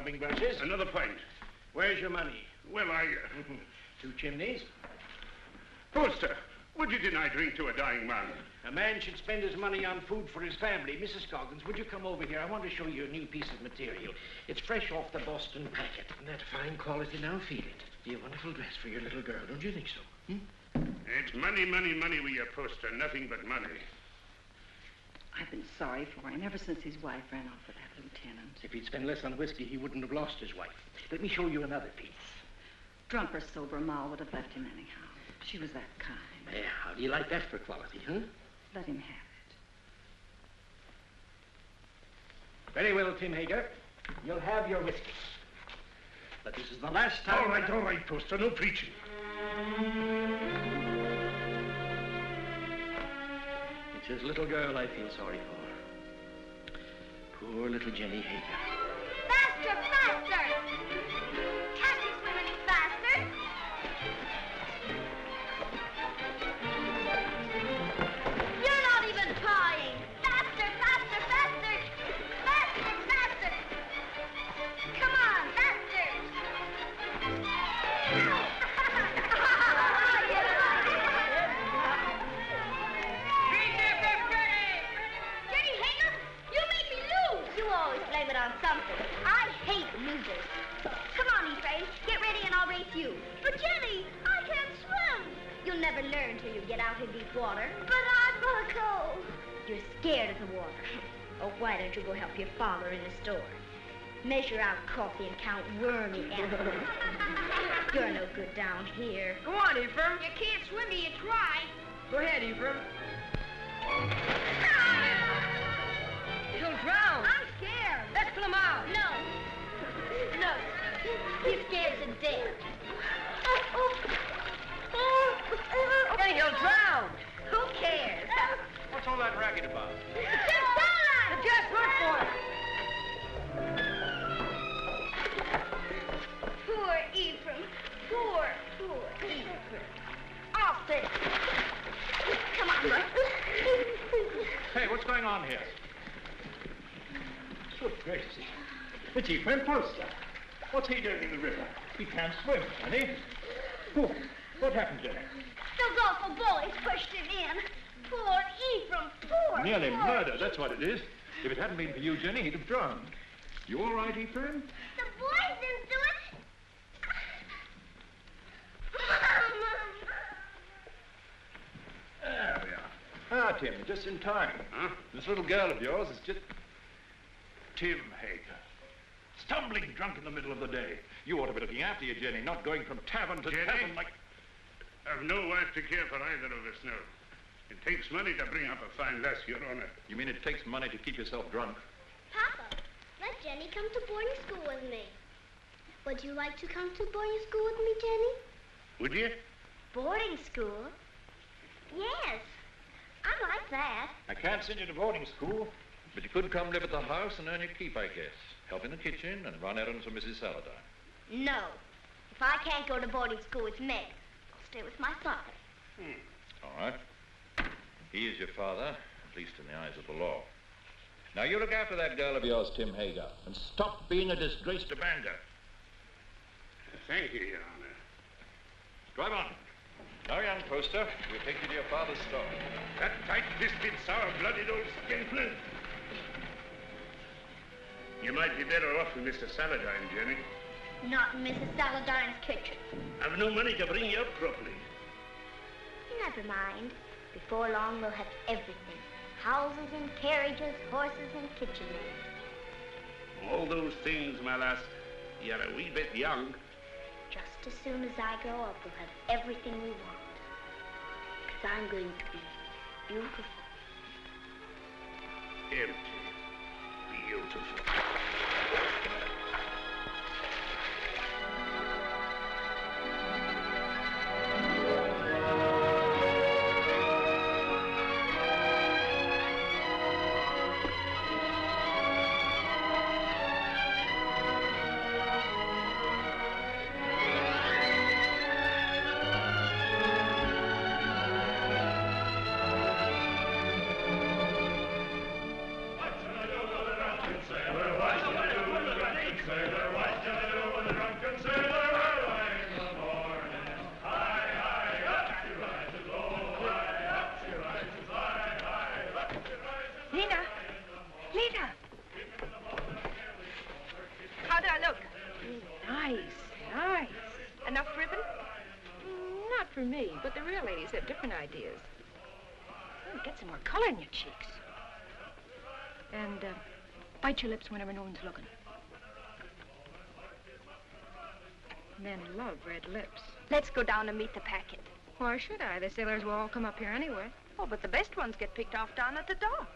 robbing brushes. Another pint. Where's your money? Well, I... 2 chimneys. Poster, would you deny drink to a dying man? A man should spend his money on food for his family. Mrs. Scoggins, would you come over here? I want to show you a new piece of material. It's fresh off the Boston packet. And that fine quality. Now feel it. Be a wonderful dress for your little girl. Don't you think so? It's money, money, money with your Poster. Nothing but money. I've been sorry for him ever since his wife ran off with that lieutenant. If he'd spent less on whiskey, he wouldn't have lost his wife. Let me show you another piece. Drunk or sober, Ma would have left him anyhow. She was that kind. Yeah, how do you like that for quality, huh? Let him have it. Very well, Tim Hager. You'll have your whiskey. But this is the last time... All right, Poster. No preaching. It's his little girl I feel sorry for. Poor little Jenny Hager. Faster, faster! Can't you swim any faster? You're not even trying. Faster, faster, faster! Faster, faster! Come on, faster! Jenny Hager, you made me lose! You always blame it on something. I hate losers. Come on, Ephraim. Get ready and I'll race you. But Jenny, I can't swim. You'll never learn till you get out in deep water. But I'm gonna go. You're scared of the water. Oh, why don't you go help your father in the store? Measure out coffee and count wormy apples. You're no good down here. Go on, Ephraim. You can't swim till you try. Go ahead, Ephraim. He'll drown. I'm scared. Let's pull him out. No. No. He's scared to death. Then he'll drown. Who cares? What's all that racket about? Judge Saladine! The judge went for it. Poor Ephraim. Poor Ephraim. I'll sit. Come on, Buck. Hey, what's going on here? Good gracious. It's Ephraim Poster. What's he doing in the river? He can't swim, can he? What happened to him? Those awful boys pushed him in. Poor Ephraim. Poor. Nearly murder, that's what it is. If it hadn't been for you, Jenny, he'd have drowned. You all right, Ephraim? The boys didn't do it. There we are. Ah, Tim, just in time. Huh? This little girl of yours is just... Tim Hager. Stumbling drunk in the middle of the day. You ought to be looking after you, Jenny, not going from tavern to Jenny? tavern like... I've no wife to care for either of us now. It takes money to bring up a fine lass, Your Honor. You mean it takes money to keep yourself drunk? Papa, let Jenny come to boarding school with me. Would you like to come to boarding school with me, Jenny? Would you? Boarding school? Yes. I like that. I can't send you to boarding school, but you could come live at the house and earn your keep, I guess. Help in the kitchen and run errands for Mrs. Saladine. No. If I can't go to boarding school with Meg, I'll stay with my father. All right. He is your father, at least in the eyes of the law. Now, you look after that girl of yours, Tim Hager, and stop being a disgrace to Bangor. Thank you, Your Honor. Drive on. Now, young Poster, we'll take you to your father's store. That tight-fisted, sour-blooded old skinflint. You might be better off with Mr. Saladine, Jenny. Not in Mrs. Saladine's kitchen. I've no money to bring you up properly. Never mind. Before long, we'll have everything. Houses and carriages, horses and kitchen maids. All those things, my lass, you're a wee bit young. Just as soon as I grow up, we'll have everything we want. Because I'm going to be beautiful. Empty. Beautiful. Enough ribbon? Not for me, but the real ladies have different ideas. Oh, get some more color in your cheeks. And bite your lips whenever no one's looking. Men love red lips. Let's go down and meet the packet. Why should I? The sailors will all come up here anyway. Oh, but the best ones get picked off down at the dock.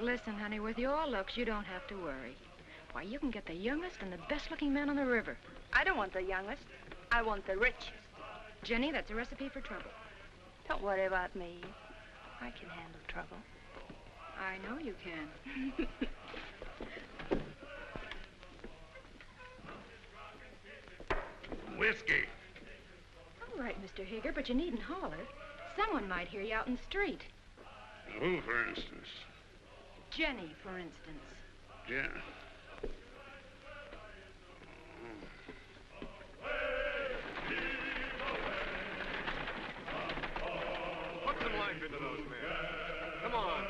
Listen, honey, with your looks, you don't have to worry. Why, you can get the youngest and the best-looking men on the river. I don't want the youngest. I want the richest. Jenny, that's a recipe for trouble. Don't worry about me. I can handle trouble. I know you can. Whiskey. All right, Mr. Hager, but you needn't holler. Someone might hear you out in the street. Who, for instance? Jenny, for instance. Yeah. Put some life into those men. Come on.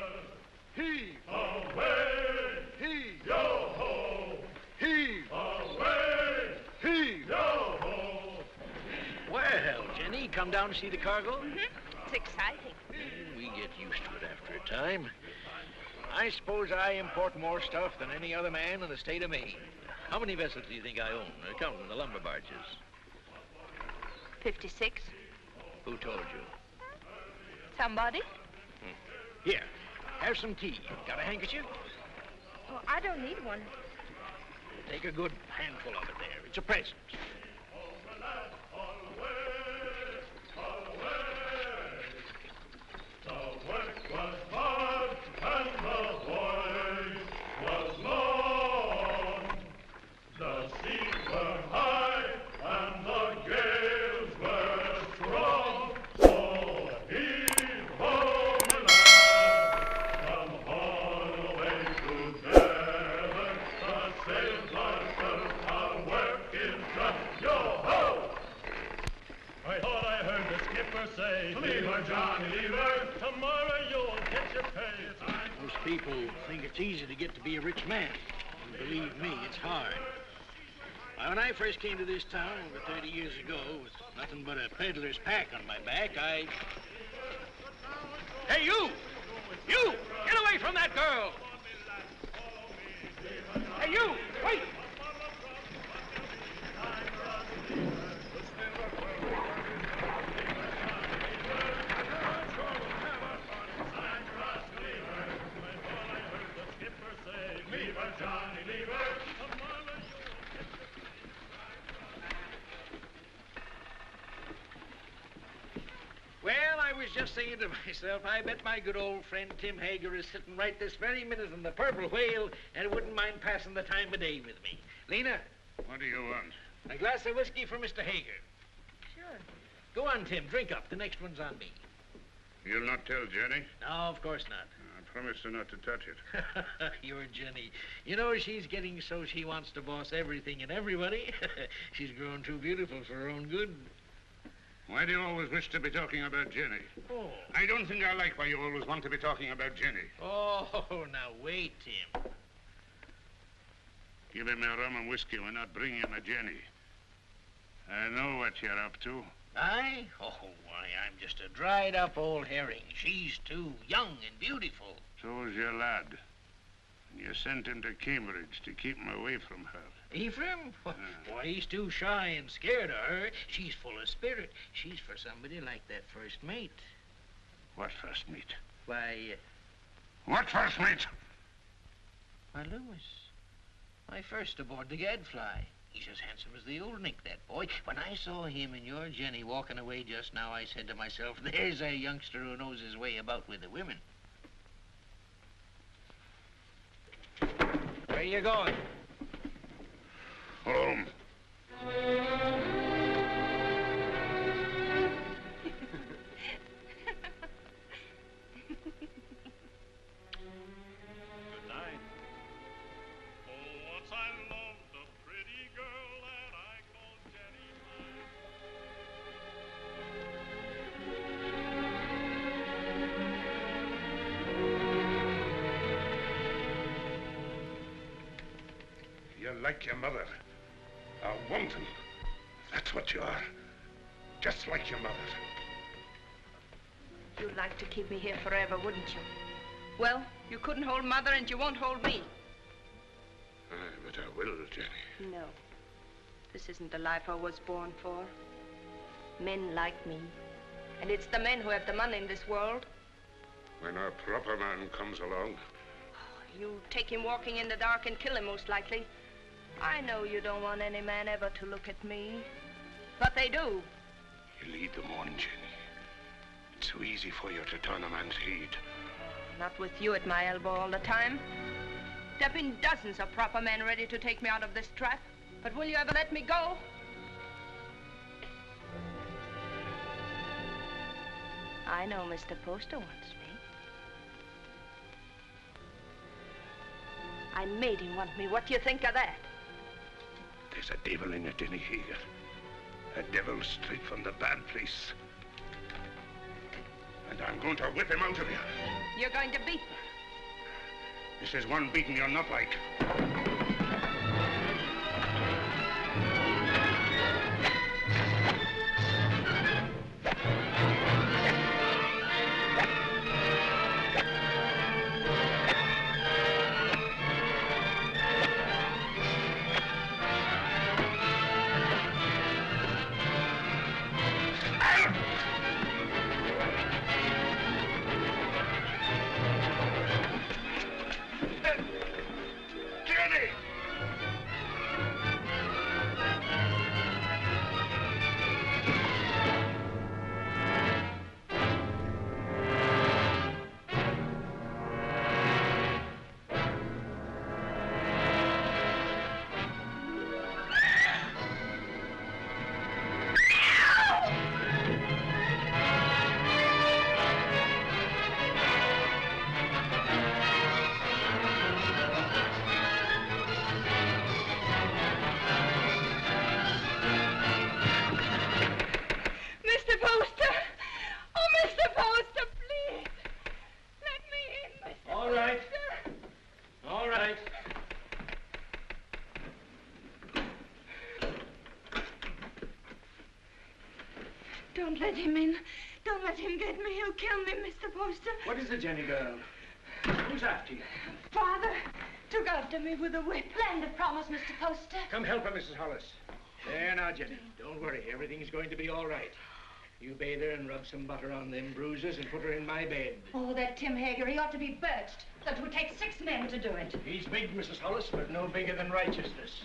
Heave. Away. Heave. Yo-ho. Heave. Away. Heave. Yo-ho. Well, Jenny, come down to see the cargo? It's exciting. We get used to it after a time. I suppose I import more stuff than any other man in the state of Maine. How many vessels do you think I own, counting the lumber barges? 56. Who told you? Somebody? Here, have some tea. Got a handkerchief? Oh, I don't need one. Take a good handful of it there. It's a present. The work was hard and the voyage was long. The seas were high and the gales were strong. So heave ho, my lad, come all away together. The sails are set, our work is done. Yo-ho! I thought I heard the skipper say, "Leave her, Johnny, leave her. Tomorrow you'll get your pay." It's time. Most people think it's easy to get to be a rich man. And believe me, it's hard. Why, when I first came to this town over 30 years ago, with nothing but a peddler's pack on my back, I... Hey, you! You! Get away from that girl! Hey, you! Wait! Leave her, Johnny, leave her. Well, I was just saying to myself, I bet my good old friend Tim Hager is sitting right this very minute in the Purple Whale and wouldn't mind passing the time of day with me. Lena, What do you want? a glass of whiskey for Mr. Hager. Sure. Go on, Tim, drink up. The next one's on me. You'll not tell Jenny? No, of course not. I promise her not to touch it. You're Jenny. You know, she's getting so she wants to boss everything and everybody. She's grown too beautiful for her own good. Why do you always wish to be talking about Jenny? Oh. I don't think I like why you always want to be talking about Jenny. Oh, now wait, Tim. Give him a rum and whiskey. We're not bringing him a Jenny. I know what you're up to. I? Oh, why, I'm just a dried-up old herring. She's too young and beautiful. So is your lad. And you sent him to Cambridge to keep him away from her. Ephraim? Why, he's too shy and scared of her. She's full of spirit. She's for somebody like that first mate. What first mate? Why, What first mate? Louis. My first aboard the Gadfly. He's as handsome as the old Nick, that boy. When I saw him and your Jenny walking away just now, I said to myself, there's a youngster who knows his way about with the women. Where are you going? Home. Good night. Oh, once I loved a pretty girl that I called Jenny mine. You're like your mother. A wanton. That's what you are. Just like your mother. You'd like to keep me here forever, wouldn't you? Well, you couldn't hold Mother and you won't hold me. Aye, but I will, Jenny. No. This isn't the life I was born for. Men like me. And it's the men who have the money in this world. When a proper man comes along. You take him walking in the dark and kill him, most likely. I know you don't want any man ever to look at me. But they do. You lead them on, Jenny. It's so easy for you to turn a man's head. Not with you at my elbow all the time. There have been dozens of proper men ready to take me out of this trap. But will you ever let me go? I know Mr. Poster wants me. I made him want me. What do you think of that? There's a devil in it, Jenny Hager. A devil straight from the bad place. And I'm going to whip him out of you. You're going to beat me. This is one beating you're not like. Don't let him in. Don't let him get me. He'll kill me, Mr. Poster. What is it, Jenny girl? Who's after you? Father took after me with a whip. Land of promise, Mr. Poster. Come help her, Mrs. Hollis. There now, Jenny. Don't worry. Everything's going to be all right. You bathe her and rub some butter on them bruises and put her in my bed. Oh, that Tim Hager, he ought to be birched. That would take 6 men to do it. He's big, Mrs. Hollis, but no bigger than righteousness.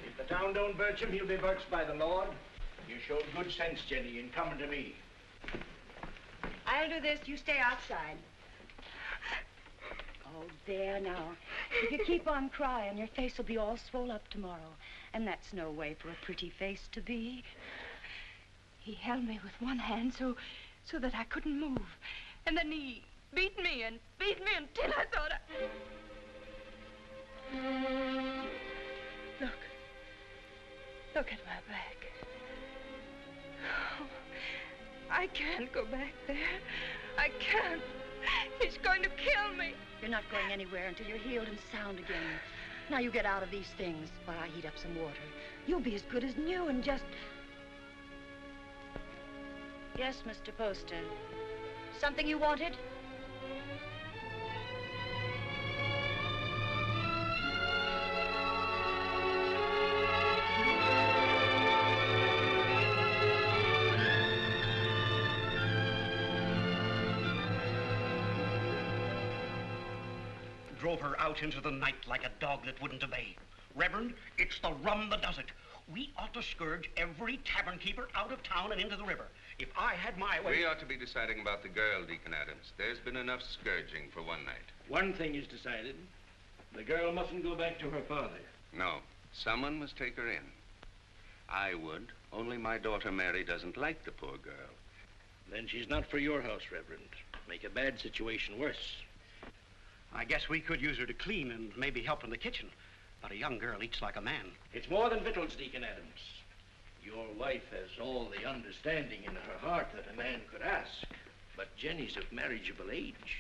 If the town don't birch him, he'll be birched by the Lord. You showed good sense, Jenny, in coming to me. I'll do this. You stay outside. Oh, there now. If you keep on crying, your face will be all swole up tomorrow. And that's no way for a pretty face to be. He held me with one hand so that I couldn't move. And then he beat me until I thought Look at my back. Oh, I can't go back there. I can't. He's going to kill me. You're not going anywhere until you're healed and sound again. Now you get out of these things while I heat up some water. You'll be as good as new and just... Yes, Mr. Poster. Something you wanted? Drove her out into the night like a dog that wouldn't obey. Reverend, it's the rum that does it. We ought to scourge every tavern keeper out of town and into the river. If I had my way... We ought to be deciding about the girl, Deacon Adams. There's been enough scourging for one night. One thing is decided. The girl mustn't go back to her father. No. Someone must take her in. I would, only my daughter Mary doesn't like the poor girl. Then she's not for your house, Reverend. Make a bad situation worse. I guess we could use her to clean and maybe help in the kitchen. But a young girl eats like a man. It's more than victuals, Deacon Adams. Your wife has all the understanding in her heart that a man could ask. But Jenny's of marriageable age.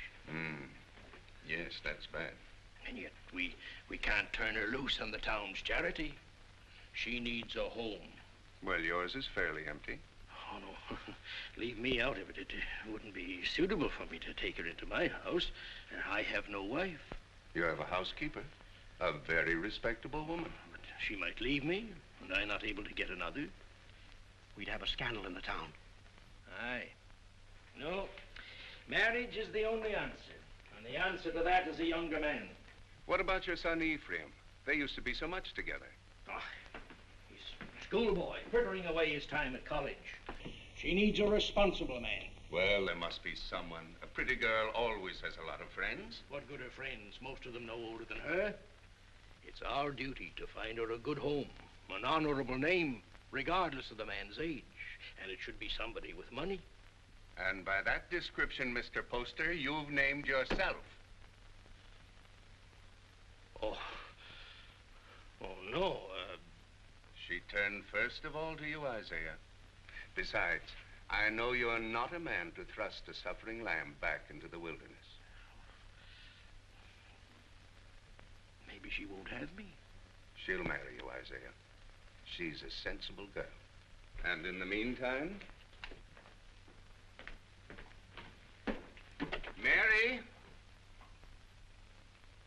Yes, that's bad. And yet we can't turn her loose on the town's charity. She needs a home. Well, yours is fairly empty. Oh, no. Leave me out of it. It wouldn't be suitable for me to take her into my house. I have no wife. You have a housekeeper, a very respectable woman. But she might leave me, and I not able to get another. We'd have a scandal in the town. Aye. No. Marriage is the only answer. And the answer to that is a younger man. What about your son Ephraim? They used to be so much together. Oh, he's a schoolboy, frittering away his time at college. She needs a responsible man. Well, there must be someone. A pretty girl always has a lot of friends. What good are friends? Most of them no older than her. It's our duty to find her a good home, an honorable name, regardless of the man's age. And it should be somebody with money. And by that description, Mr. Poster, you've named yourself. Oh, no. She turned first of all to you, Isaiah. Besides, I know you're not a man to thrust a suffering lamb back into the wilderness. Maybe she won't have me. She'll marry you, Isaiah. She's a sensible girl. And in the meantime... Mary?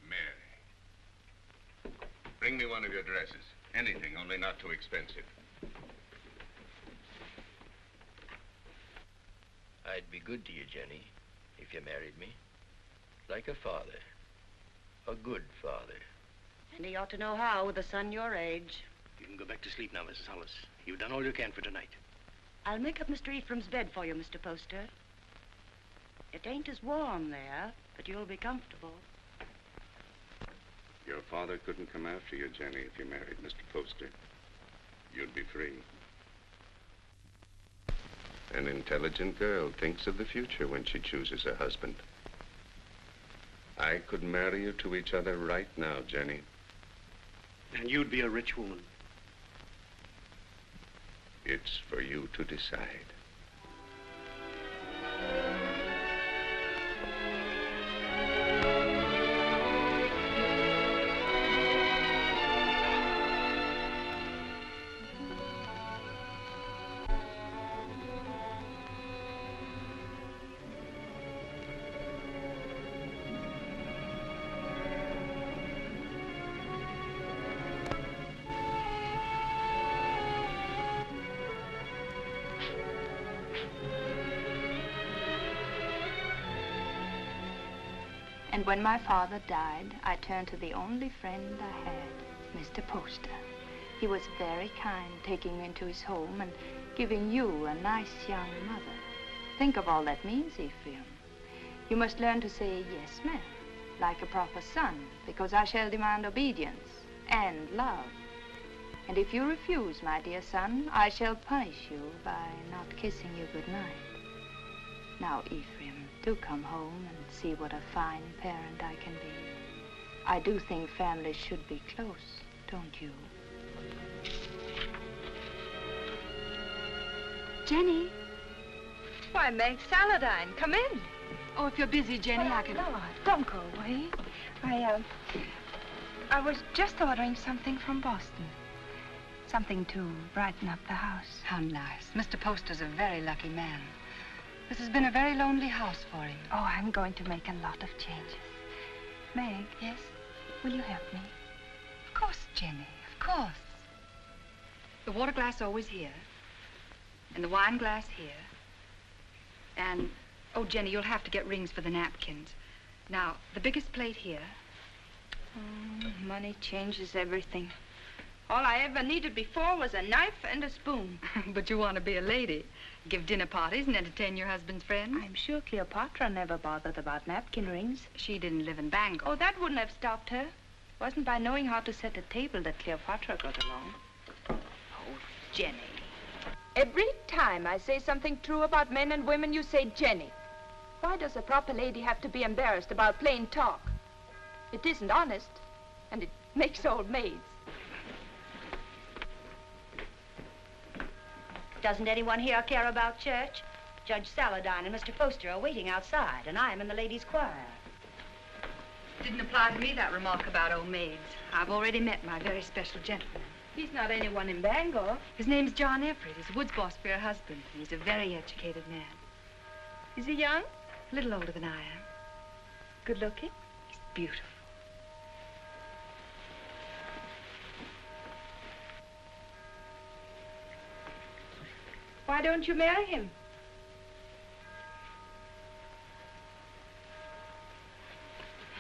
Mary. Bring me one of your dresses. Anything, only not too expensive. I'd be good to you, Jenny, if you married me. Like a father. A good father. And he ought to know how with a son your age. You can go back to sleep now, Mrs. Hollis. You've done all you can for tonight. I'll make up Mr. Ephraim's bed for you, Mr. Poster. It ain't as warm there, but you'll be comfortable. Your father couldn't come after you, Jenny, if you married Mr. Poster. You'd be free. An intelligent girl thinks of the future when she chooses a husband. I could marry you to each other right now, Jenny. And you'd be a rich woman. It's for you to decide. And when my father died, I turned to the only friend I had, Mr. Poster. He was very kind, taking me into his home and giving you a nice young mother. Think of all that means, Ephraim. You must learn to say yes, ma'am, like a proper son, because I shall demand obedience and love. And if you refuse, my dear son, I shall punish you by not kissing you goodnight. Now, Ephraim, do come home and see what a fine parent I can be. I do think families should be close, don't you? Jenny. Why, Meg Saladine, come in. Oh, if you're busy, Jenny, I can... No, don't go away. I was just ordering something from Boston. Something to brighten up the house. How nice. Mr. Poster's a very lucky man. This has been a very lonely house for him. Oh, I'm going to make a lot of changes. Meg. Yes? Will you help me? Of course, Jenny, of course. The water glass always here. And the wine glass here. And, oh, Jenny, you'll have to get rings for the napkins. Now, the biggest plate here. Money changes everything. All I ever needed before was a knife and a spoon. But you want to be a lady. Give dinner parties and entertain your husband's friends. I'm sure Cleopatra never bothered about napkin rings. She didn't live in Bangor. Oh, that wouldn't have stopped her. Wasn't by knowing how to set a table that Cleopatra got along. Oh, Jenny. Every time I say something true about men and women, you say Jenny. Why does a proper lady have to be embarrassed about plain talk? It isn't honest, and it makes old maids. Doesn't anyone here care about church? Judge Saladine and Mr. Poster are waiting outside, and I'm in the ladies' choir. Didn't apply to me, that remark about old maids. I've already met my very special gentleman. He's not anyone in Bangor. His name's John Everett. He's a woods boss for your husband. He's a very educated man. Is he young? A little older than I am. Good looking? He's beautiful. Why don't you marry him?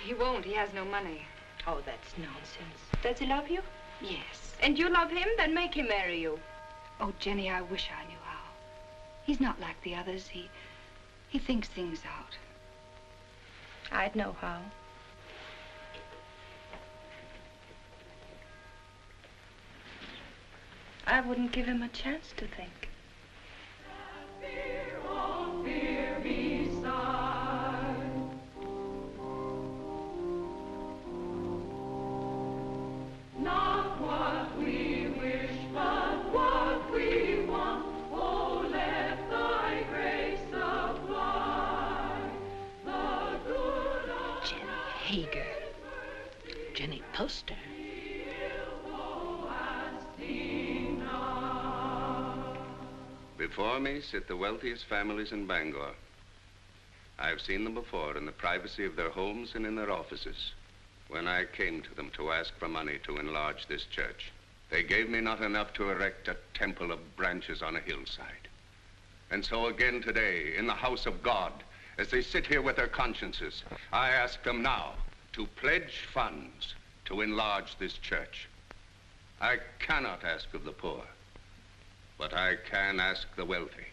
He won't. He has no money. Oh, that's nonsense. Does he love you? Yes. And you love him? Then make him marry you. Oh, Jenny, I wish I knew how. He's not like the others. He thinks things out. I'd know how. I wouldn't give him a chance to think. Not what we wish, but what we want. Oh, let thy grace supply the good of Jenny Hager. Jenny Poster. Before me sit the wealthiest families in Bangor. I've seen them before in the privacy of their homes and in their offices. When I came to them to ask for money to enlarge this church, they gave me not enough to erect a temple of branches on a hillside. And so again today, in the house of God, as they sit here with their consciences, I ask them now to pledge funds to enlarge this church. I cannot ask of the poor, but I can ask the wealthy.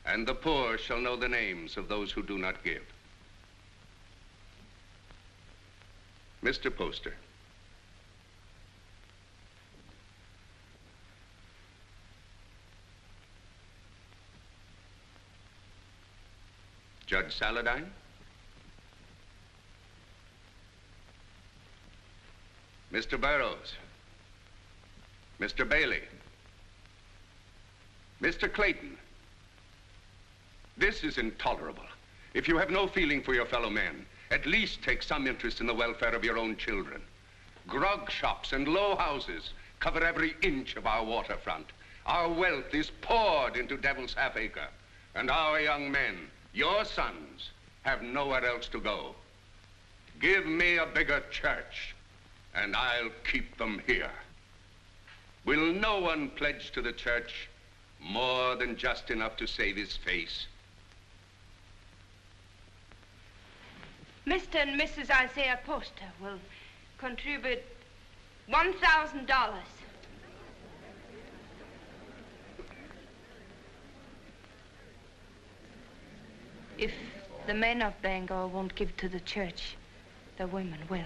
And the poor shall know the names of those who do not give. Mr. Poster. Judge Saladine. Mr. Burrows. Mr. Bailey. Mr. Clayton. This is intolerable. If you have no feeling for your fellow men, at least take some interest in the welfare of your own children. Grog shops and low houses cover every inch of our waterfront. Our wealth is poured into Devil's Half-Acre. And our young men, your sons, have nowhere else to go. Give me a bigger church, and I'll keep them here. Will no one pledge to the church more than just enough to save his face? Mr. and Mrs. Isaiah Poster will contribute $1,000. If the men of Bangor won't give to the church, the women will.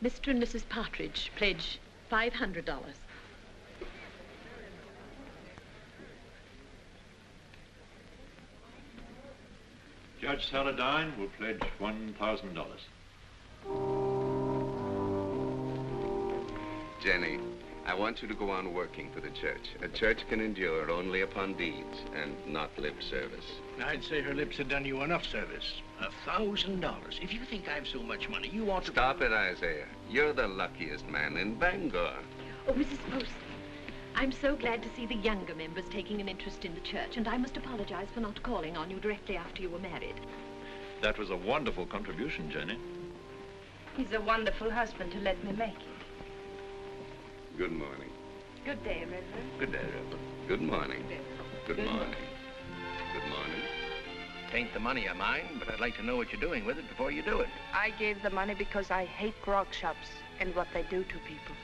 Mr. and Mrs. Partridge pledge $500. Judge Saladine will pledge $1,000. Jenny, I want you to go on working for the church. A church can endure only upon deeds and not lip service. I'd say her lips had done you enough service. $1,000. If you think I've so much money, you ought to... Stop it, Isaiah. You're the luckiest man in Bangor. Oh, Mrs. Poster, I'm so glad to see the younger members taking an interest in the church, and I must apologize for not calling on you directly after you were married. That was a wonderful contribution, Jenny. He's a wonderful husband to let me make it. Good morning. Good day, Reverend. Good day, Reverend. Good morning. Good morning. Good morning. It ain't the money I mind, but I'd like to know what you're doing with it before you do it. I gave the money because I hate grog shops and what they do to people.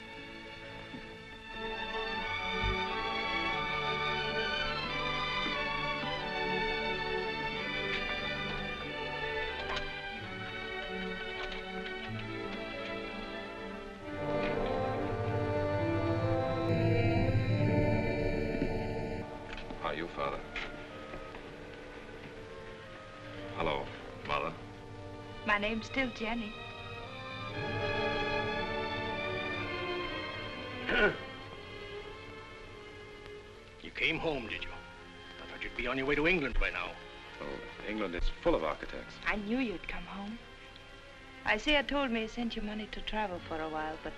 Are you, Father? Hello, Mother. My name's still Jenny. You came home, did you? I thought you'd be on your way to England by now. Oh, England is full of architects. I knew you'd come home. Isaiah told me he sent you money to travel for a while, but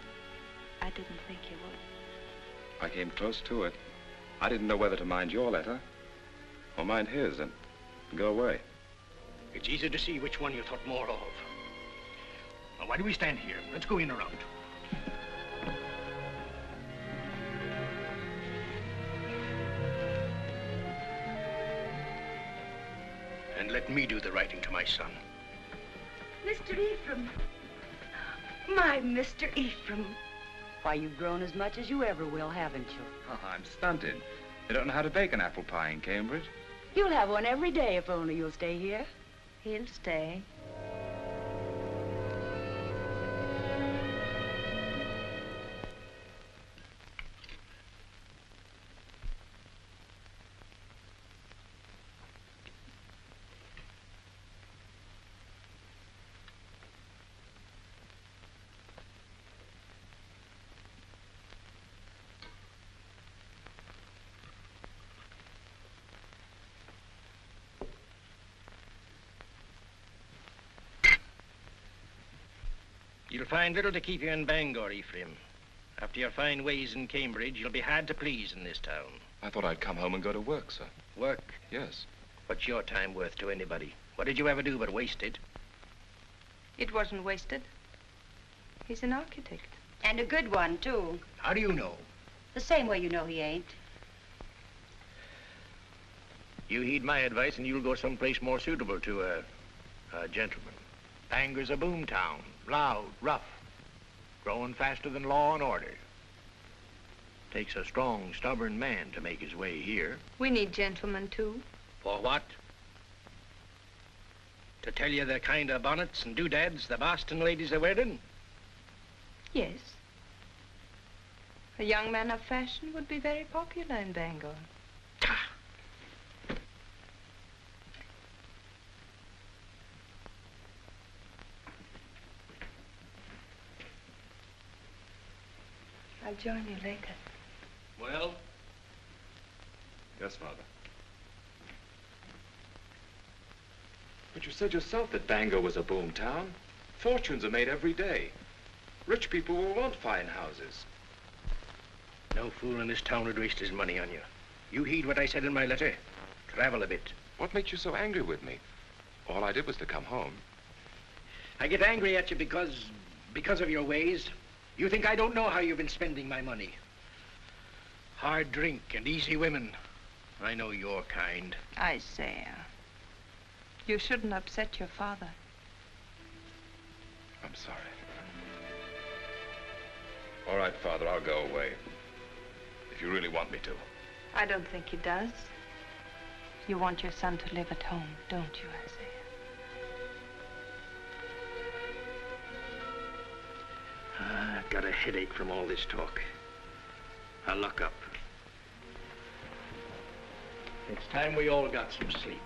I didn't think you would. I came close to it. I didn't know whether to mind your letter or mind his and go away. It's easy to see which one you thought more of. Now, why do we stand here? Let's go in around. And let me do the writing to my son. Mr. Ephraim. My Mr. Ephraim. Why, you've grown as much as you ever will, haven't you? Oh, I'm stunted. They don't know how to bake an apple pie in Cambridge. You'll have one every day if only you'll stay here. He'll stay. You'll find little to keep you in Bangor, Ephraim. After your fine ways in Cambridge, you'll be hard to please in this town. I thought I'd come home and go to work, sir. Work? Yes. What's your time worth to anybody? What did you ever do but waste it? It wasn't wasted. He's an architect. And a good one, too. How do you know? The same way you know he ain't. You heed my advice and you'll go someplace more suitable to a gentleman. Bangor's a boom town. Loud, rough, growing faster than law and order. Takes a strong, stubborn man to make his way here. We need gentlemen, too. For what? To tell you the kind of bonnets and doodads the Boston ladies are wearing? Yes. A young man of fashion would be very popular in Bangor. I'll join you later. Well? Yes, Father. But you said yourself that Bangor was a boom town. Fortunes are made every day. Rich people will want fine houses. No fool in this town would waste his money on you. You heed what I said in my letter. Travel a bit. What makes you so angry with me? All I did was to come home. I get angry at you because of your ways. You think I don't know how you've been spending my money. Hard drink and easy women. I know your kind. Isaiah, you shouldn't upset your father. I'm sorry. All right, Father, I'll go away. If you really want me to. I don't think he does. You want your son to live at home, don't you, Isaiah? I've got a headache from all this talk. I'll lock up. It's time we all got some sleep.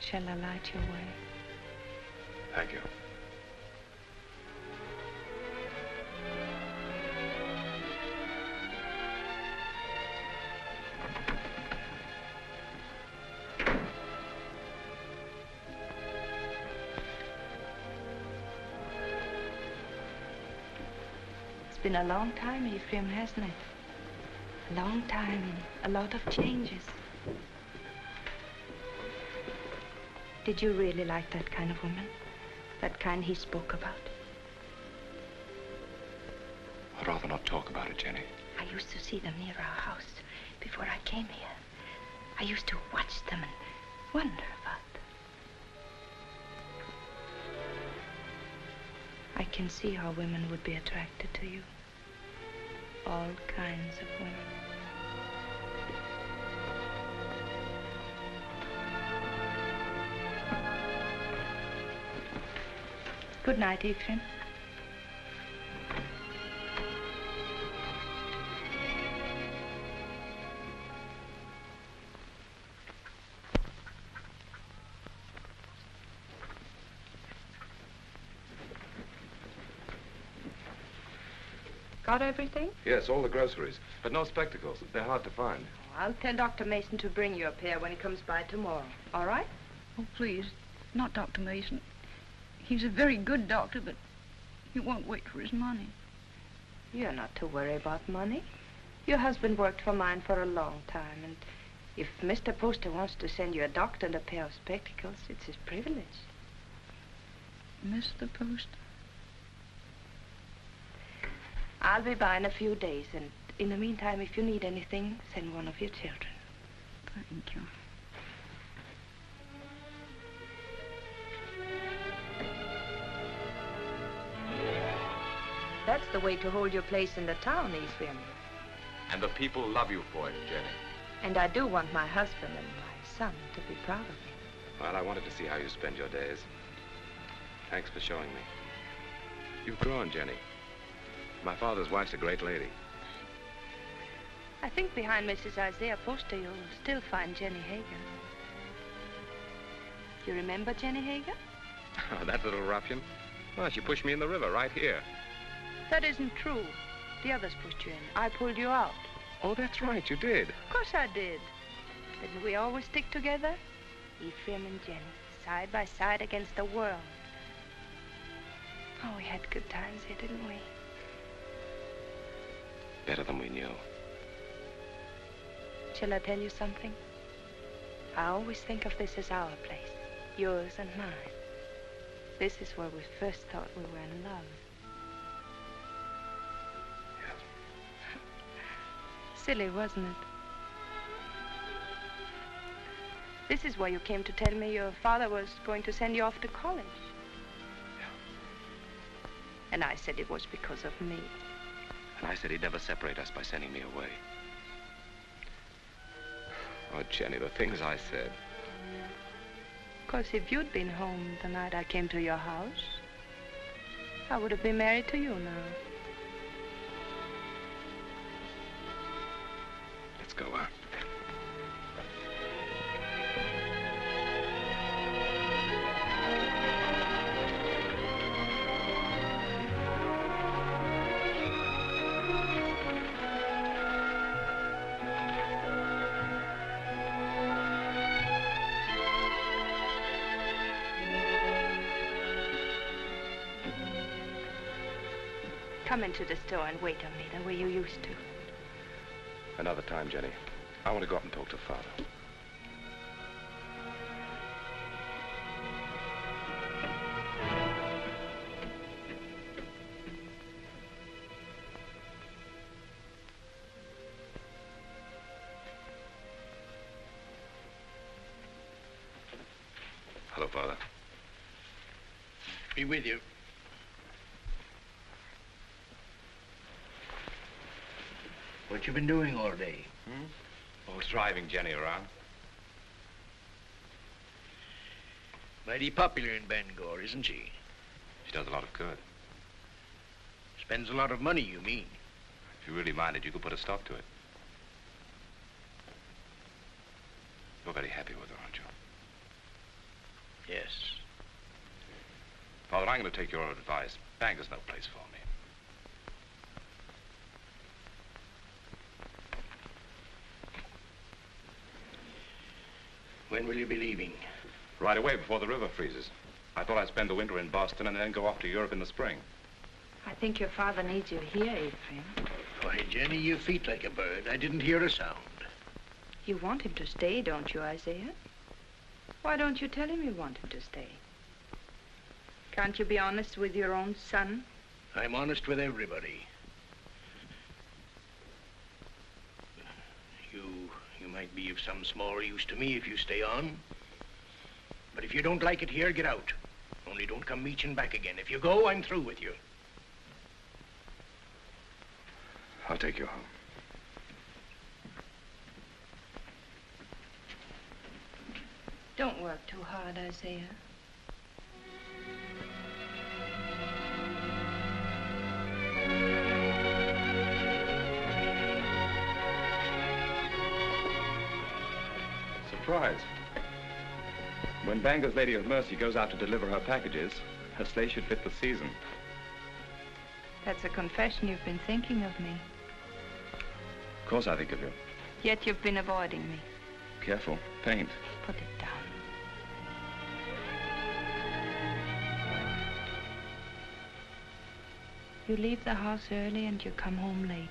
Shall I light your way? Thank you. It's been a long time, Ephraim, hasn't it? A long time, a lot of changes. Did you really like that kind of woman? That kind he spoke about? I'd rather not talk about it, Jenny. I used to see them near our house before I came here. I used to watch them and wonder about them. I can see how women would be attracted to you. All kinds of women. Good night, Ephraim. Got everything? Yes, all the groceries, but no spectacles. They're hard to find. I'll tell Dr. Mason to bring you a pair when he comes by tomorrow. All right? Oh, please, not Dr. Mason. He's a very good doctor, but he won't wait for his money. You're not to worry about money. Your husband worked for mine for a long time, and if Mr. Poster wants to send you a doctor and a pair of spectacles, it's his privilege. Mr. Poster? I'll be by in a few days, and in the meantime, if you need anything, send one of your children. Thank you. That's the way to hold your place in the town, Ephraim. And the people love you for it, Jenny. And I do want my husband and my son to be proud of me. Well, I wanted to see how you spend your days. Thanks for showing me. You've grown, Jenny. My father's wife's a great lady. I think behind Mrs. Isaiah Poster, you'll still find Jenny Hager. You remember Jenny Hager? Oh, that little ruffian? Well, she pushed me in the river right here. That isn't true. The others pushed you in. I pulled you out. Oh, that's right, you did. Of course I did. Didn't we always stick together? Ephraim and Jenny, side by side against the world. Oh, we had good times here, didn't we? Better than we knew. Shall I tell you something? I always think of this as our place, yours and mine. This is where we first thought we were in love. Silly, wasn't it? This is where you came to tell me your father was going to send you off to college. Yeah. And I said it was because of me. And I said he'd never separate us by sending me away. Oh, Jenny, the things I said. Of course, if you'd been home the night I came to your house, I would have been married to you now. Let's go on. Come into the store and wait on me the way you used to. Another time, Jenny. I want to go up and talk to Father. Hello, Father. Be with you. What you been doing all day? Oh, I was driving Jenny around. Mighty popular in Bangor, isn't she? She does a lot of good. Spends a lot of money, you mean? If you really minded, you could put a stop to it. You're very happy with her, aren't you? Yes. Father, I'm going to take your advice. Bangor's no place for me. When will you be leaving? Right away, before the river freezes. I thought I'd spend the winter in Boston and then go off to Europe in the spring. I think your father needs you here, Ephraim. Why, Jenny, you feet like a bird. I didn't hear a sound. You want him to stay, don't you, Isaiah? Why don't you tell him you want him to stay? Can't you be honest with your own son? I'm honest with everybody. You might be of some small use to me if you stay on. But if you don't like it here, get out. Only don't come meeching back again. If you go, I'm through with you. I'll take you home. Don't work too hard, Isaiah. Surprise. When Bangor's Lady of Mercy goes out to deliver her packages, her sleigh should fit the season. That's a confession you've been thinking of me. Of course I think of you. Yet you've been avoiding me. Careful. Paint. Put it down. You leave the house early and you come home late.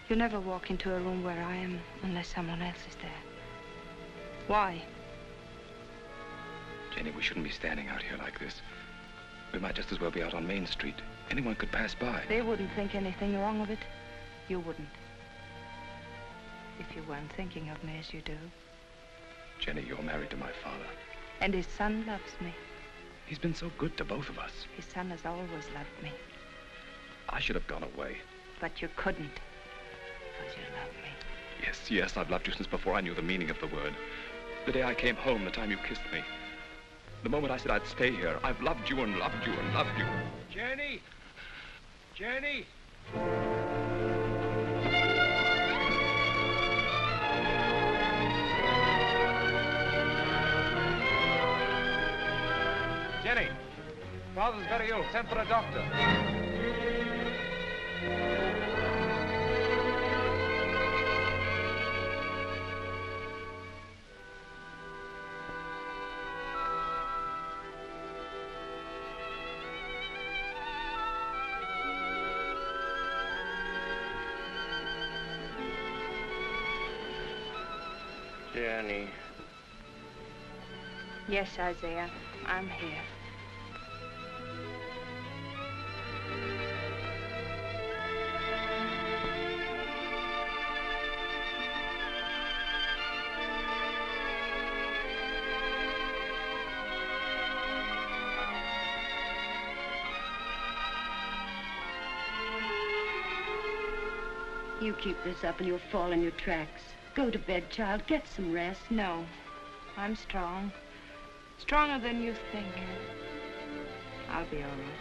You never walk into a room where I am unless someone else is there. Why? Jenny, we shouldn't be standing out here like this. We might just as well be out on Main Street. Anyone could pass by. They wouldn't think anything wrong of it. You wouldn't. If you weren't thinking of me as you do. Jenny, you're married to my father. And his son loves me. He's been so good to both of us. His son has always loved me. I should have gone away. But you couldn't. Because you love me. Yes, yes, I've loved you since before I knew the meaning of the word. The day I came home, the time you kissed me. The moment I said I'd stay here, I've loved you and loved you and loved you. Jenny! Jenny! Jenny, father's very ill. Send for a doctor. Jenny. Yes, Isaiah, I'm here. You keep this up and you'll fall in your tracks. Go to bed, child. Get some rest. No, I'm strong. Stronger than you think. I'll be all right.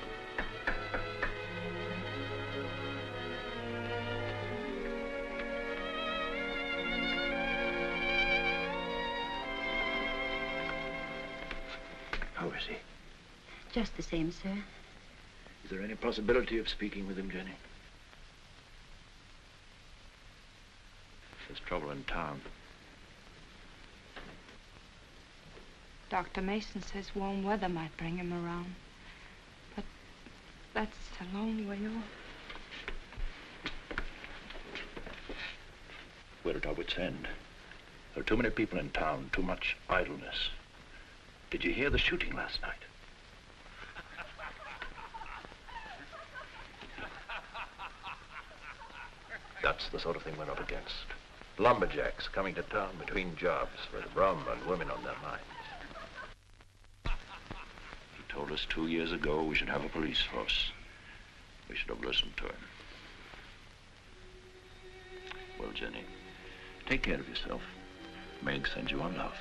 How is he? Just the same, sir. Is there any possibility of speaking with him, Jenny? There's trouble in town. Dr. Mason says warm weather might bring him around. But that's a long way off. We're at our wits' end. There are too many people in town, too much idleness. Did you hear the shooting last night? That's the sort of thing we're up against. Lumberjacks coming to town between jobs with rum and women on their minds. He told us 2 years ago we should have a police force. We should have listened to him. Well, Jenny, take care of yourself. Meg sends you on love.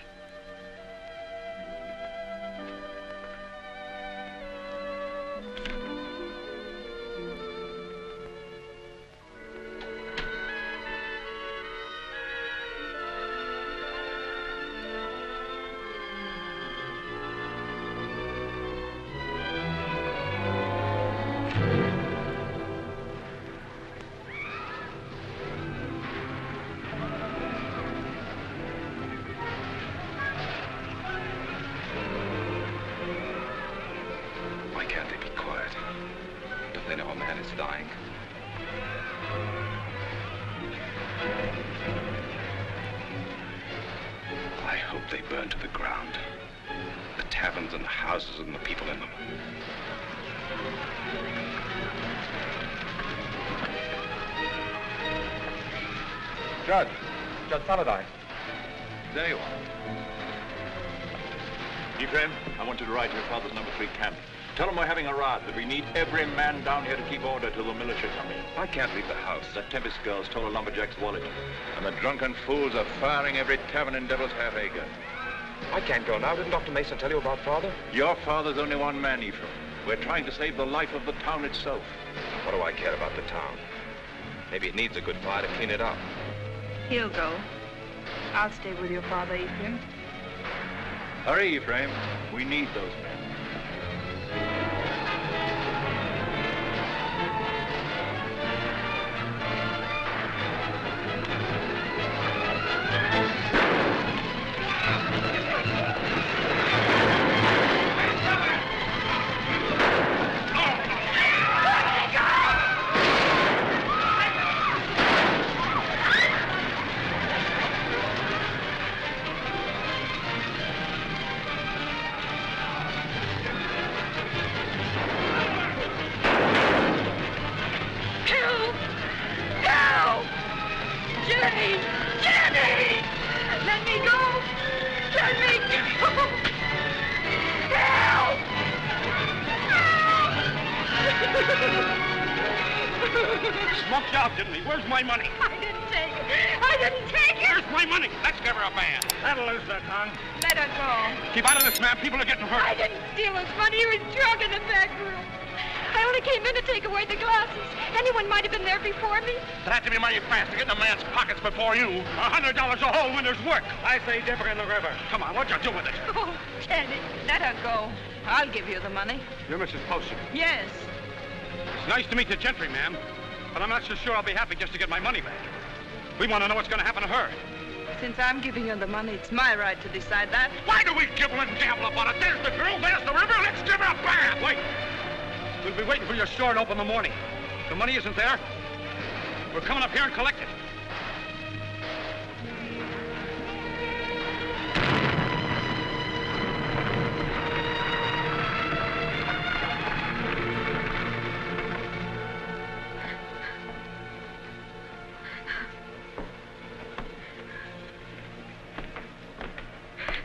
Judge Saladine. There you are. Ephraim, I want you to ride to your father's number 3 camp. Tell him we're having a rout, that we need every man down here to keep order till the militia come in. I can't leave the house. That Tempest girl stole a lumberjack's wallet. And the drunken fools are firing every tavern in Devil's Half Acre. I can't go now. Didn't Dr. Mason tell you about Father? Your father's only one man, Ephraim. We're trying to save the life of the town itself. What do I care about the town? Maybe it needs a good fire to clean it up. He'll go. I'll stay with your father, Ephraim. Hurry, Ephraim. We need those men. out, didn't he? Where's my money? I didn't take it. I didn't take it. Where's my money? Let's give her a band. That'll lose the tongue. Let her go. Keep out of this, ma'am. People are getting hurt. I didn't steal his money. He was drunk in the back room. I only came in to take away the glasses. Anyone might have been there before me. It had to be mighty fast to get in a man's pockets before you. $100 a hole when there's work. I say dip her in the river. Come on, what'd you do with it? Oh, Jenny, let her go. I'll give you the money. You're Mrs. Poster. Yes. It's nice to meet the gentry, ma'am. But I'm not so sure I'll be happy just to get my money back. We want to know what's going to happen to her. Since I'm giving you the money, it's my right to decide that. Why do we gibble and gamble about it? There's the girl, there's the river. Let's give her a bath. Wait. We'll be waiting for your store to open in the morning. If the money isn't there, we're coming up here and collect it.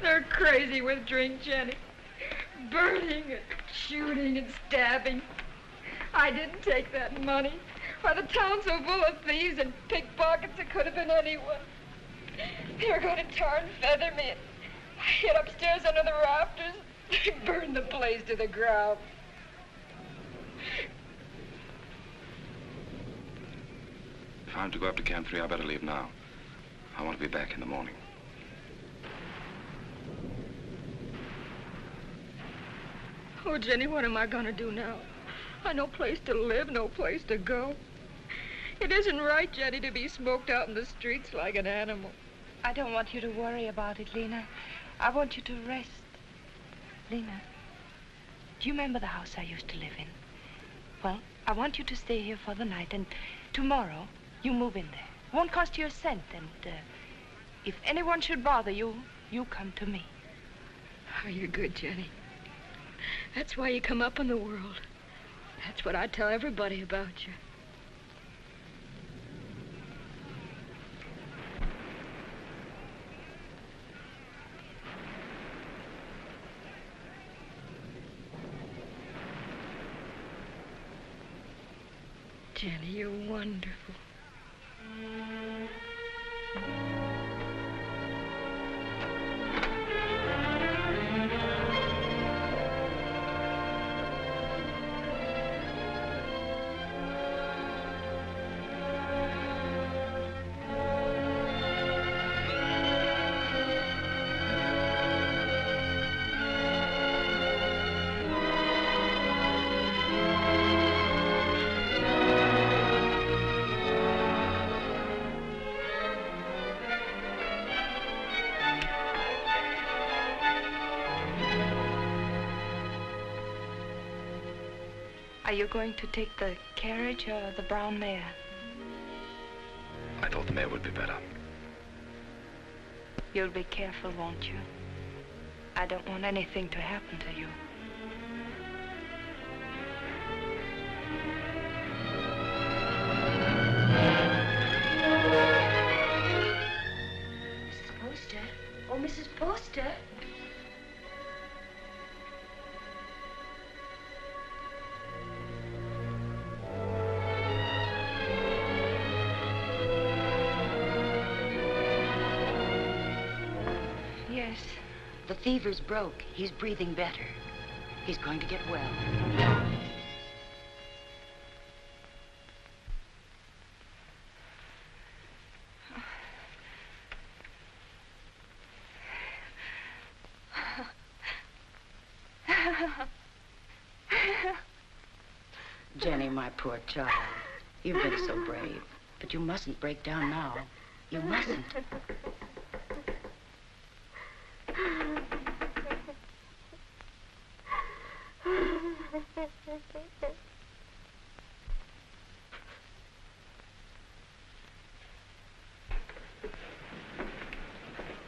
They're crazy with drink, Jenny. Burning and shooting and stabbing. I didn't take that money. Why, the town's so full of thieves and pickpockets, it could have been anyone. They were going to tar and feather me. I hid upstairs under the rafters. They burned the place to the ground. If I'm to go up to Camp 3, I better leave now. I want to be back in the morning. Oh, Jenny, what am I going to do now? I no place to live, no place to go. It isn't right, Jenny, to be smoked out in the streets like an animal. I don't want you to worry about it, Lena. I want you to rest. Lena, do you remember the house I used to live in? Well, I want you to stay here for the night, and tomorrow you move in there. It won't cost you a cent, and if anyone should bother you, you come to me. Oh, you're good, Jenny. That's why you come up in the world. That's what I tell everybody about you. Jenny, you're wonderful. Are you going to take the carriage or the brown mare? I thought the mare would be better. You'll be careful, won't you? I don't want anything to happen to you. Mrs. Poster? Oh, Mrs. Poster? The fever's broke. He's breathing better. He's going to get well. Jenny, my poor child. You've been so brave. But you mustn't break down now. You mustn't.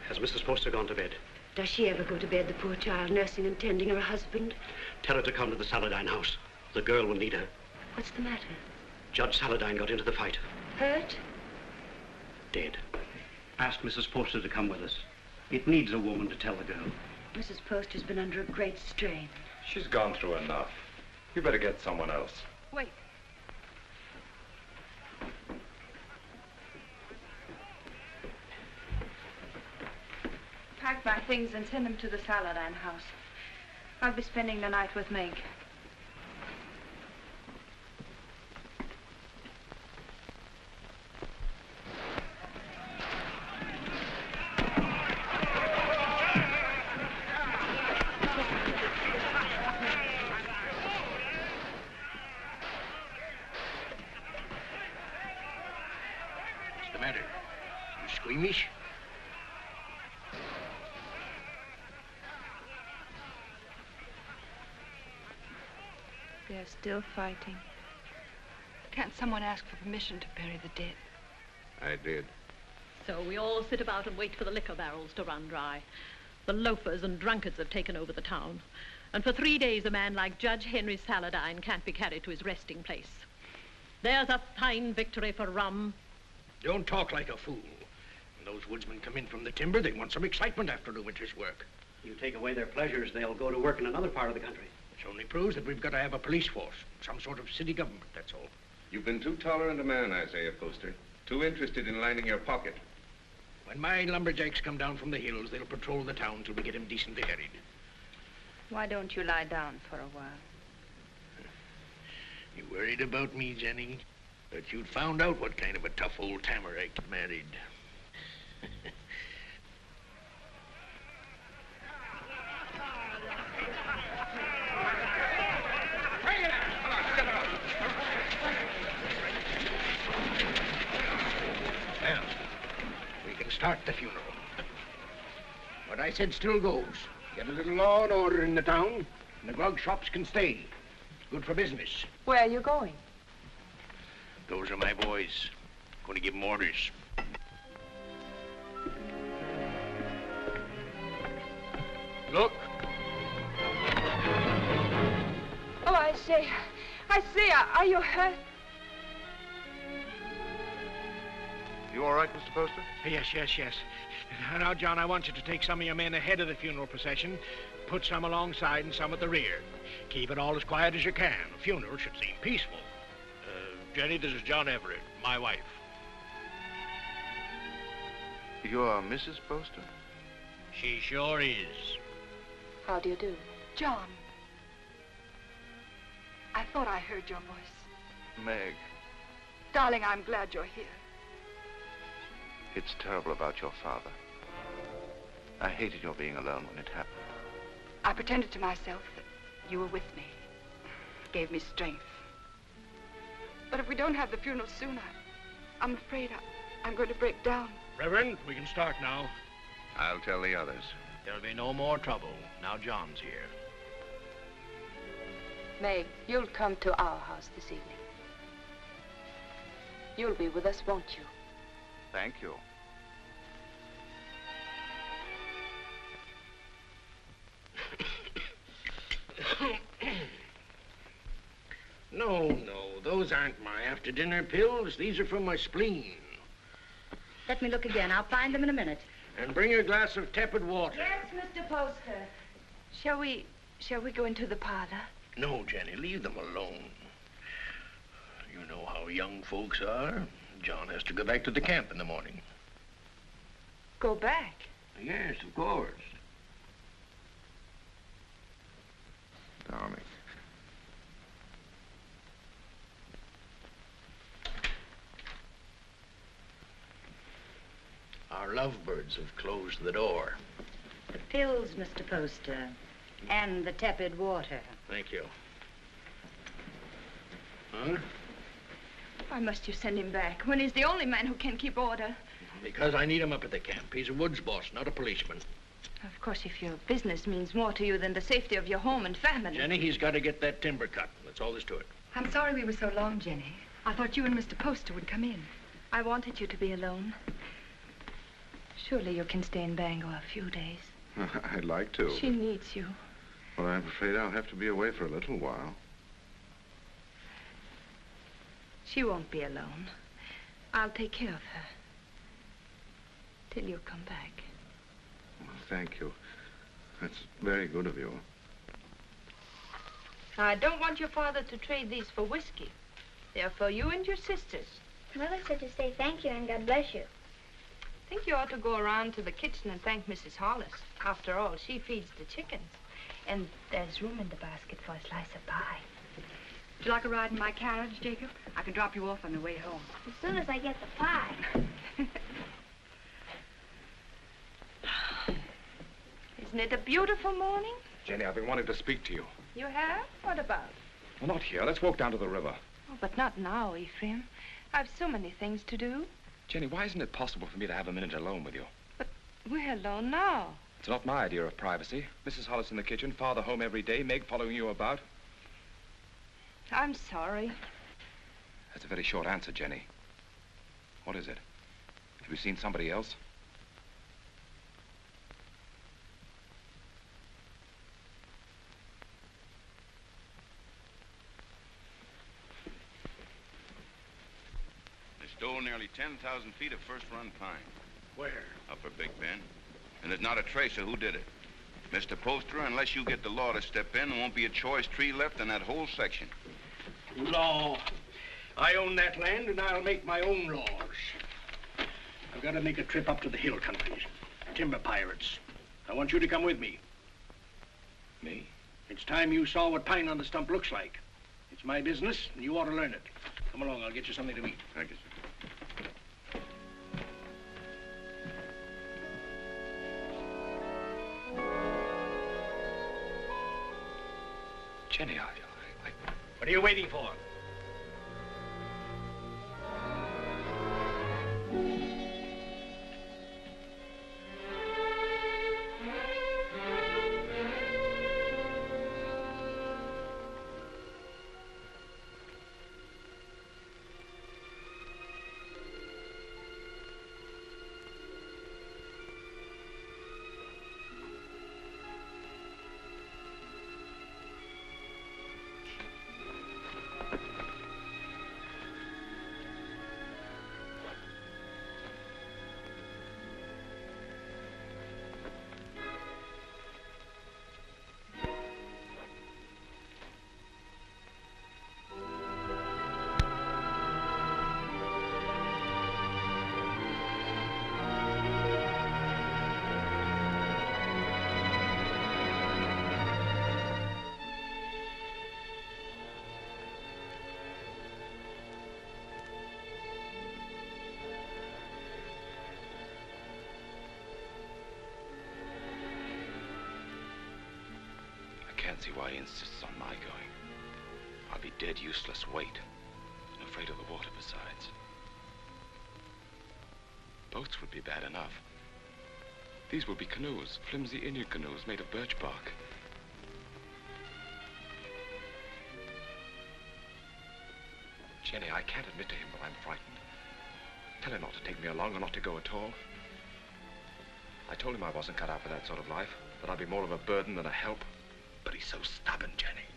Has Mrs. Poster gone to bed? Does she ever go to bed, the poor child, nursing and tending her husband? Tell her to come to the Saladine house. The girl will need her. What's the matter? Judge Saladine got into the fight. Hurt? Dead. Ask Mrs. Poster to come with us. It needs a woman to tell the girl. Mrs. Poster's been under a great strain. She's gone through enough. You better get someone else. Wait. pack my things and send them to the Saladine house. I'll be spending the night with Meg. What's the matter? You squeamish? They're still fighting. Can't someone ask for permission to bury the dead? I did. So we all sit about and wait for the liquor barrels to run dry. The loafers and drunkards have taken over the town. And for 3 days, a man like Judge Henry Saladine can't be carried to his resting place. There's a fine victory for rum. Don't talk like a fool. When those woodsmen come in from the timber, they want some excitement after the winter's work. You take away their pleasures, they'll go to work in another part of the country. Which only proves that we've got to have a police force, some sort of city government, that's all. You've been too tolerant a man, Isaiah Poster. Too interested in lining your pocket. When my lumberjacks come down from the hills, they'll patrol the town till we get him decently harried. Why don't you lie down for a while? You worried about me, Jenny? But you'd found out what kind of a tough old tamer I married. Well, we can start the funeral. What I said still goes. Get a little law and order in the town, and the grog shops can stay. Good for business. Where are you going? Those are my boys. Going to give them orders. Look. Oh, I say, are you hurt? You all right, Mr. Poster? Yes. Now, John, I want you to take some of your men ahead of the funeral procession, put some alongside and some at the rear. Keep it all as quiet as you can. A funeral should seem peaceful. Jenny, this is John Everett, my wife. You're Mrs. Poster? She sure is. How do you do? John. I thought I heard your voice. Meg, Darling, I'm glad you're here. it's terrible about your father. I hated your being alone when it happened. I pretended to myself that you were with me. It gave me strength. But if we don't have the funeral soon, I'm afraid I'm going to break down. Reverend, we can start now. I'll tell the others. There'll be no more trouble. Now John's here. Meg, you'll come to our house this evening. You'll be with us, won't you? Thank you. No, those aren't my after-dinner pills. These are from my spleen. Let me look again. I'll find them in a minute. And bring a glass of tepid water. Yes, Mr. Poster. Shall we go into the parlor? No, Jenny, leave them alone. You know how young folks are. John has to go back to the camp in the morning. Go back? Yes, of course. Darling. Our lovebirds have closed the door. The pills, Mr. Poster, and the tepid water. Thank you. Huh? Why must you send him back when he's the only man who can keep order? Because I need him up at the camp. He's a woods boss, not a policeman. Of course, if your business means more to you than the safety of your home and family. Jenny, he's got to get that timber cut. That's all there's to it. I'm sorry we were so long, Jenny. I thought you and Mr. Poster would come in. I wanted you to be alone. Surely you can stay in Bangor a few days. I'd like to. She needs you. Well, I'm afraid I'll have to be away for a little while. She won't be alone. I'll take care of her. Till you come back. Well, thank you. That's very good of you. I don't want your father to trade these for whiskey. They're for you and your sisters. Mother said to say thank you and God bless you. think you ought to go around to the kitchen and thank Mrs. Hollis. After all, she feeds the chickens. And there's room in the basket for a slice of pie. Would you like a ride in my carriage, Jacob? I can drop you off on the way home. As soon as I get the pie. Isn't it a beautiful morning? Jenny, I've been wanting to speak to you. You have? What about? Well, not here. Let's walk down to the river. Oh, but not now, Ephraim. I've so many things to do. Jenny, why isn't it possible for me to have a minute alone with you? But we're alone now. It's not my idea of privacy. Mrs. Hollis in the kitchen, Father home every day, Meg following you about. I'm sorry. That's a very short answer, Jenny. What is it? Have you seen somebody else? They stole nearly 10,000 feet of first-run pine. Where? Upper Big Bend. And there's not a trace of who did it. Mr. Poster, unless you get the law to step in, there won't be a choice tree left in that whole section. Law. I own that land, and I'll make my own laws. I've got to make a trip up to the hill countries. Timber pirates. I want you to come with me. Me? It's time you saw what pine on the stump looks like. It's my business, and you ought to learn it. Come along, I'll get you something to eat. Thank you, sir. Jenny, What are you waiting for? I can't see why he insists on my going. I'll be dead useless weight, and afraid of the water besides. Boats would be bad enough. These will be canoes, flimsy Indian canoes made of birch bark. Jenny, I can't admit to him that I'm frightened. Tell him not to take me along or not to go at all. I told him I wasn't cut out for that sort of life, that I'd be more of a burden than a help. But he's so stubborn, Jenny.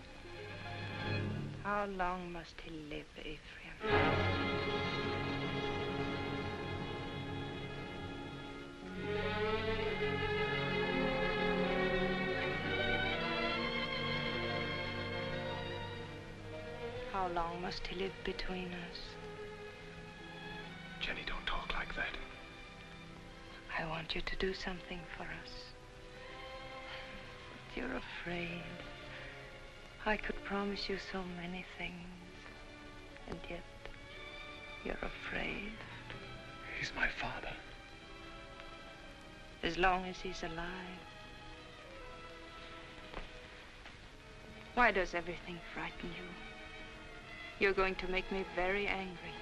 How long must he live, Ephraim? How long must he live between us? Jenny, don't talk like that. I want you to do something for us. But you're afraid. I could promise you so many things, and yet you're afraid. He's my father. As long as he's alive. Why does everything frighten you? You're going to make me very angry.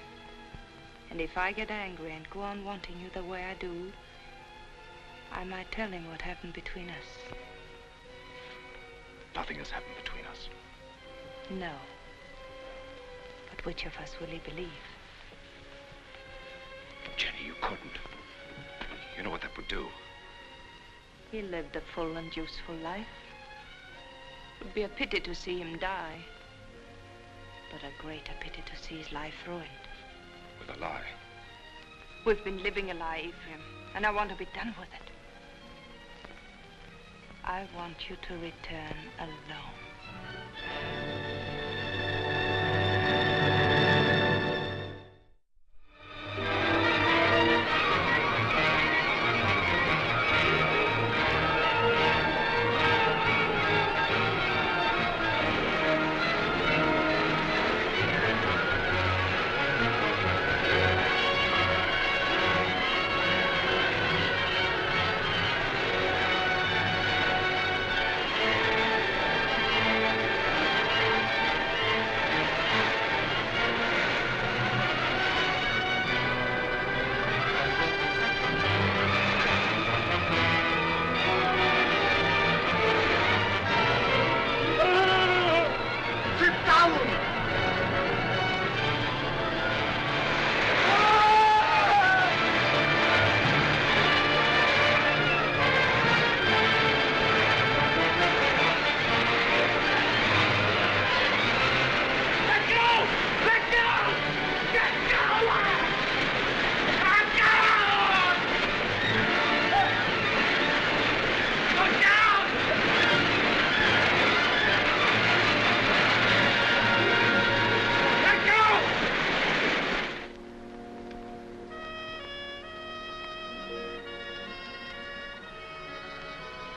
And if I get angry and go on wanting you the way I do, I might tell him what happened between us. Nothing has happened between us. No. But which of us will he believe? Jenny, you couldn't. You know what that would do. He lived a full and useful life. It would be a pity to see him die. But a greater pity to see his life ruined. With a lie. We've been living a lie, Ephraim, and I want to be done with it. I want you to return alone.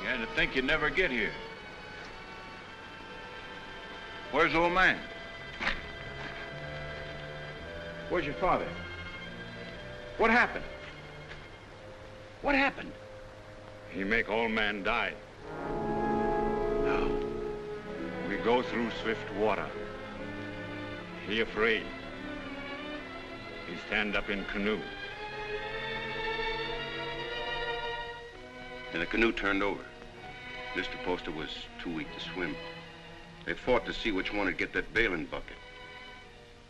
Yeah, to think you'd never get here. Where's the old man? Where's your father? What happened? What happened? He make all man die. Now, we go through swift water. He afraid. He stand up in canoe. And the canoe turned over. Mr. Poster was too weak to swim. They fought to see which one would get that bailing bucket.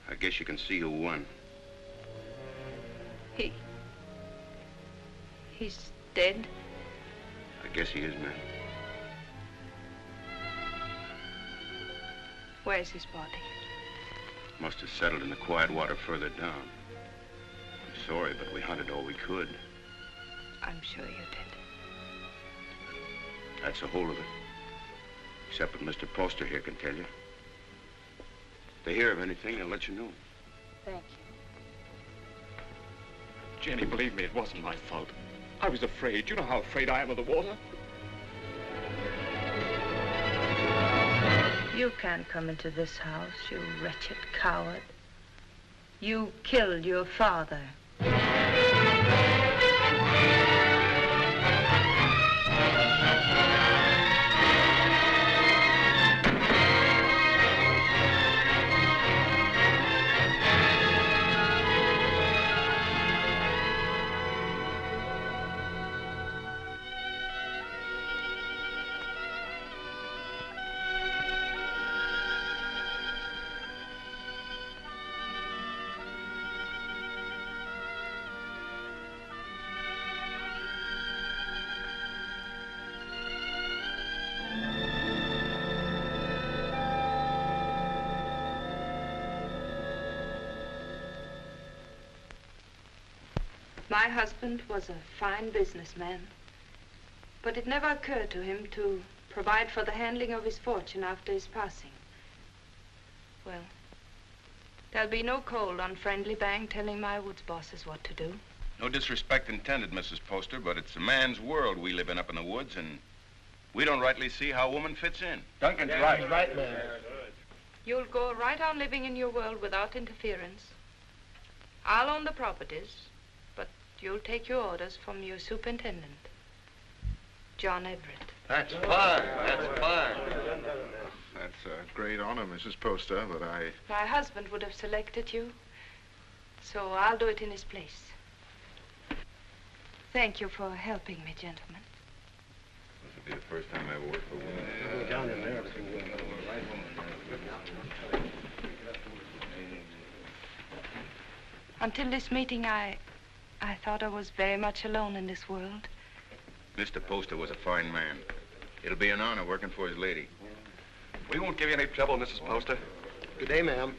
I guess you can see who won. He's dead? I guess he is, ma'am. Where's his body? Must have settled in the quiet water further down. I'm sorry, but we hunted all we could. I'm sure you did. That's the whole of it. Except what Mr. Poster here can tell you. If they hear of anything, they'll let you know. Thank you. Jenny, believe me, it wasn't my fault. I was afraid. You know how afraid I am of the water. You can't come into this house, you wretched coward. You killed your father. My husband was a fine businessman, but it never occurred to him to provide for the handling of his fortune after his passing. Well, there'll be no cold on Friendly Bank telling my woods bosses what to do. No disrespect intended, Mrs. Poster, but it's a man's world we live in up in the woods, and we don't rightly see how a woman fits in. Duncan's right. Right, man. You'll go right on living in your world without interference. I'll own the properties, but you'll take your orders from your superintendent, John Everett. That's fine. That's fine. That's a great honor, Mrs. Poster, but My husband would have selected you, so I'll do it in his place. Thank you for helping me, gentlemen. This will be the first time I ever worked for a woman. Go down in there. Until this meeting, I thought I was very much alone in this world. Mr. Poster was a fine man. It'll be an honor working for his lady. We won't give you any trouble, Mrs. Poster. Good day, ma'am.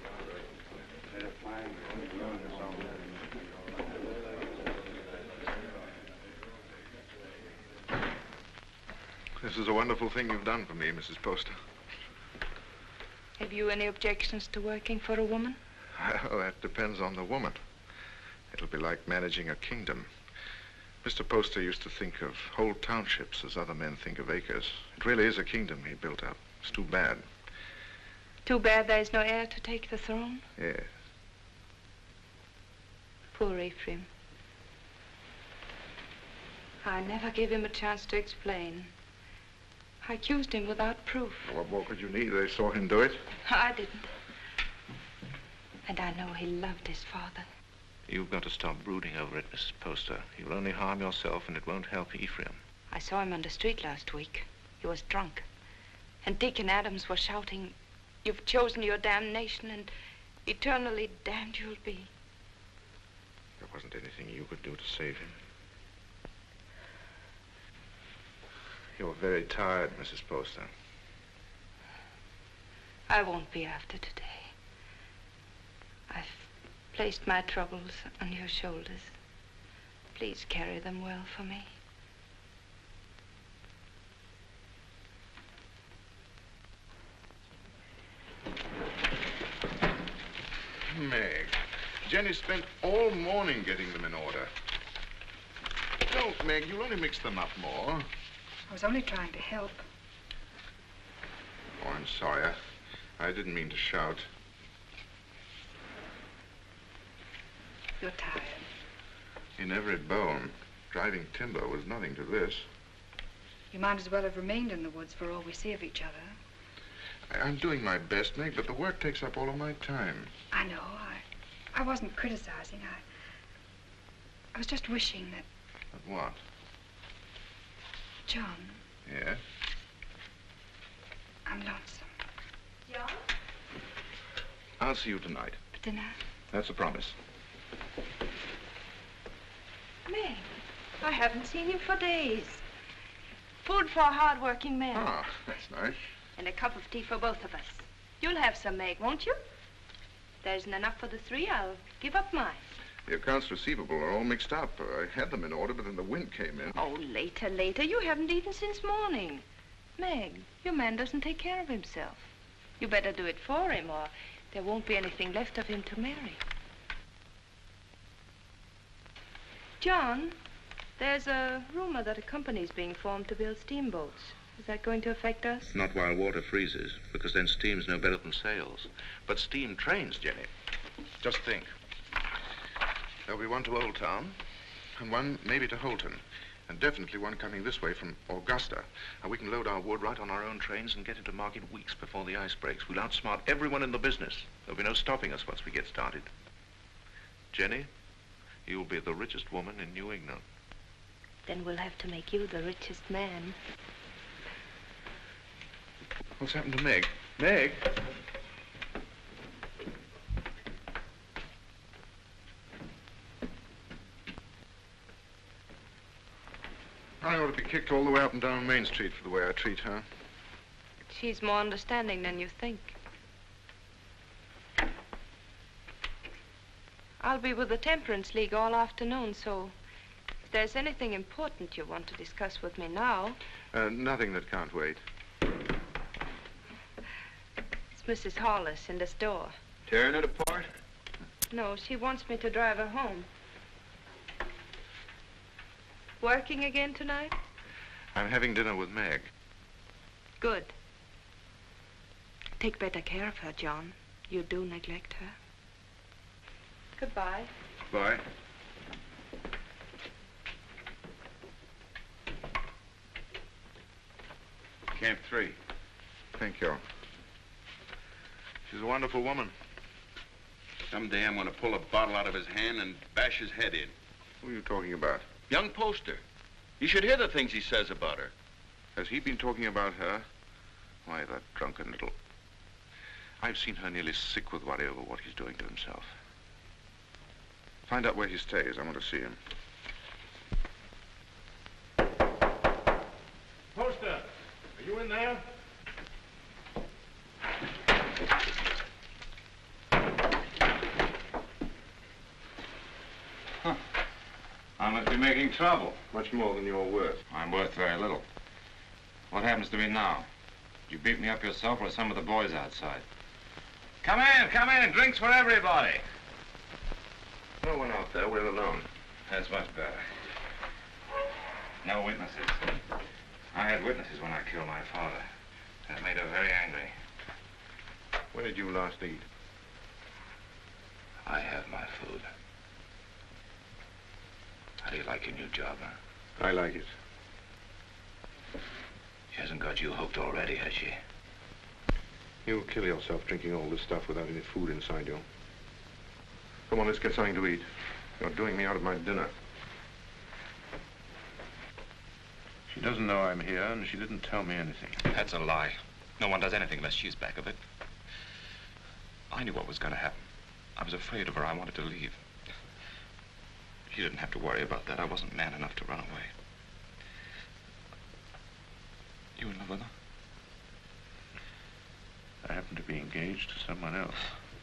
this is a wonderful thing you've done for me, Mrs. Poster. Have you any objections to working for a woman? Well, that depends on the woman. It'll be like managing a kingdom. Mr. Poster used to think of whole townships as other men think of acres. It really is a kingdom he built up. It's too bad. Too bad there's no heir to take the throne. Yes. Poor Ephraim. I never gave him a chance to explain. I accused him without proof. What more could you need? They saw him do it. I didn't. And I know he loved his father. You've got to stop brooding over it, Mrs. Poster. You'll only harm yourself, and it won't help Ephraim. I saw him on the street last week. He was drunk. And Dick and Adams were shouting, "You've chosen your damnation, and eternally damned you'll be." There wasn't anything you could do to save him. You're very tired, Mrs. Poster. I won't be after today. I've placed my troubles on your shoulders. Please carry them well for me. Meg, Jenny spent all morning getting them in order. Don't, Meg, you'll only mix them up more. I was only trying to help. Oh, I'm sorry. I didn't mean to shout. You're tired. In every bone. Driving timber was nothing to this. You might as well have remained in the woods for all we see of each other. I'm doing my best, Meg, but the work takes up all of my time. I know. I wasn't criticizing. I was just wishing that... But what? John, Yes? I'm lonesome. John? I'll see you tonight. For dinner? That's a promise. Meg, I haven't seen him for days. Food for a hard-working man. Ah, that's nice. And a cup of tea for both of us. You'll have some, Meg, won't you? There isn't enough for the three. I'll give up mine. The accounts receivable are all mixed up. I had them in order, but then the wind came in. Oh, later. You haven't eaten since morning. Meg, your man doesn't take care of himself. You better do it for him, or there won't be anything left of him to marry. John, there's a rumor that a company's being formed to build steamboats. Is that going to affect us? Not while water freezes, because then steam's no better than sails. But steam trains, Jenny. Just think. There'll be one to Old Town, and one maybe to Holton, and definitely one coming this way from Augusta. And we can load our wood right on our own trains and get into market weeks before the ice breaks. We'll outsmart everyone in the business. There'll be no stopping us once we get started. Jenny, you'll be the richest woman in New England. Then we'll have to make you the richest man. What's happened to Meg? Meg? I ought to be kicked all the way up and down Main Street for the way I treat her. She's more understanding than you think. I'll be with the Temperance League all afternoon, so if there's anything important you want to discuss with me now... Nothing that can't wait. It's Mrs. Hollis in the store. Tearing it apart? No, she wants me to drive her home. Working again tonight? I'm having dinner with Meg. Good. Take better care of her, John. You do neglect her. Goodbye. Bye. Camp 3. Thank you. She's a wonderful woman. Someday I'm going to pull a bottle out of his hand and bash his head in. Who are you talking about? Young Poster. You should hear the things he says about her. Has he been talking about her? Why, that drunken little... I've seen her nearly sick with worry over what he's doing to himself. Find out where he stays. I want to see him. Poster, are you in there? I must be making trouble. Much more than you're worth. I'm worth very little. What happens to me now? You beat me up yourself or some of the boys outside? Come in. Drinks for everybody. No one out there. We're alone. That's much better. No witnesses. I had witnesses when I killed my father. That made her very angry. When did you last eat? I have my food. How do you like your new job, huh? I like it. She hasn't got you hooked already, has she? You'll kill yourself drinking all this stuff without any food inside you. Come on, let's get something to eat. You're doing me out of my dinner. She doesn't know I'm here, and she didn't tell me anything. That's a lie. No one does anything unless she's back of it. I knew what was going to happen. I was afraid of her. I wanted to leave. She didn't have to worry about that. I wasn't man enough to run away. You in love with her? I happen to be engaged to someone else.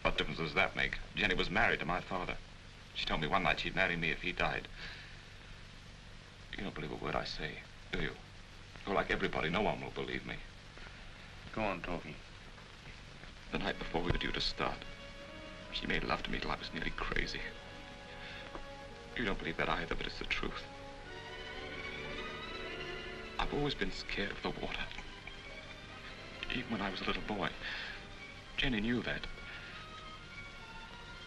What difference does that make? Jenny was married to my father. She told me one night she'd marry me if he died. You don't believe a word I say, do you? You're like everybody. No one will believe me. Go on talking. The night before we were due to start, she made love to me till I was nearly crazy. You don't believe that either, but it's the truth. I've always been scared of the water. Even when I was a little boy. Jenny knew that.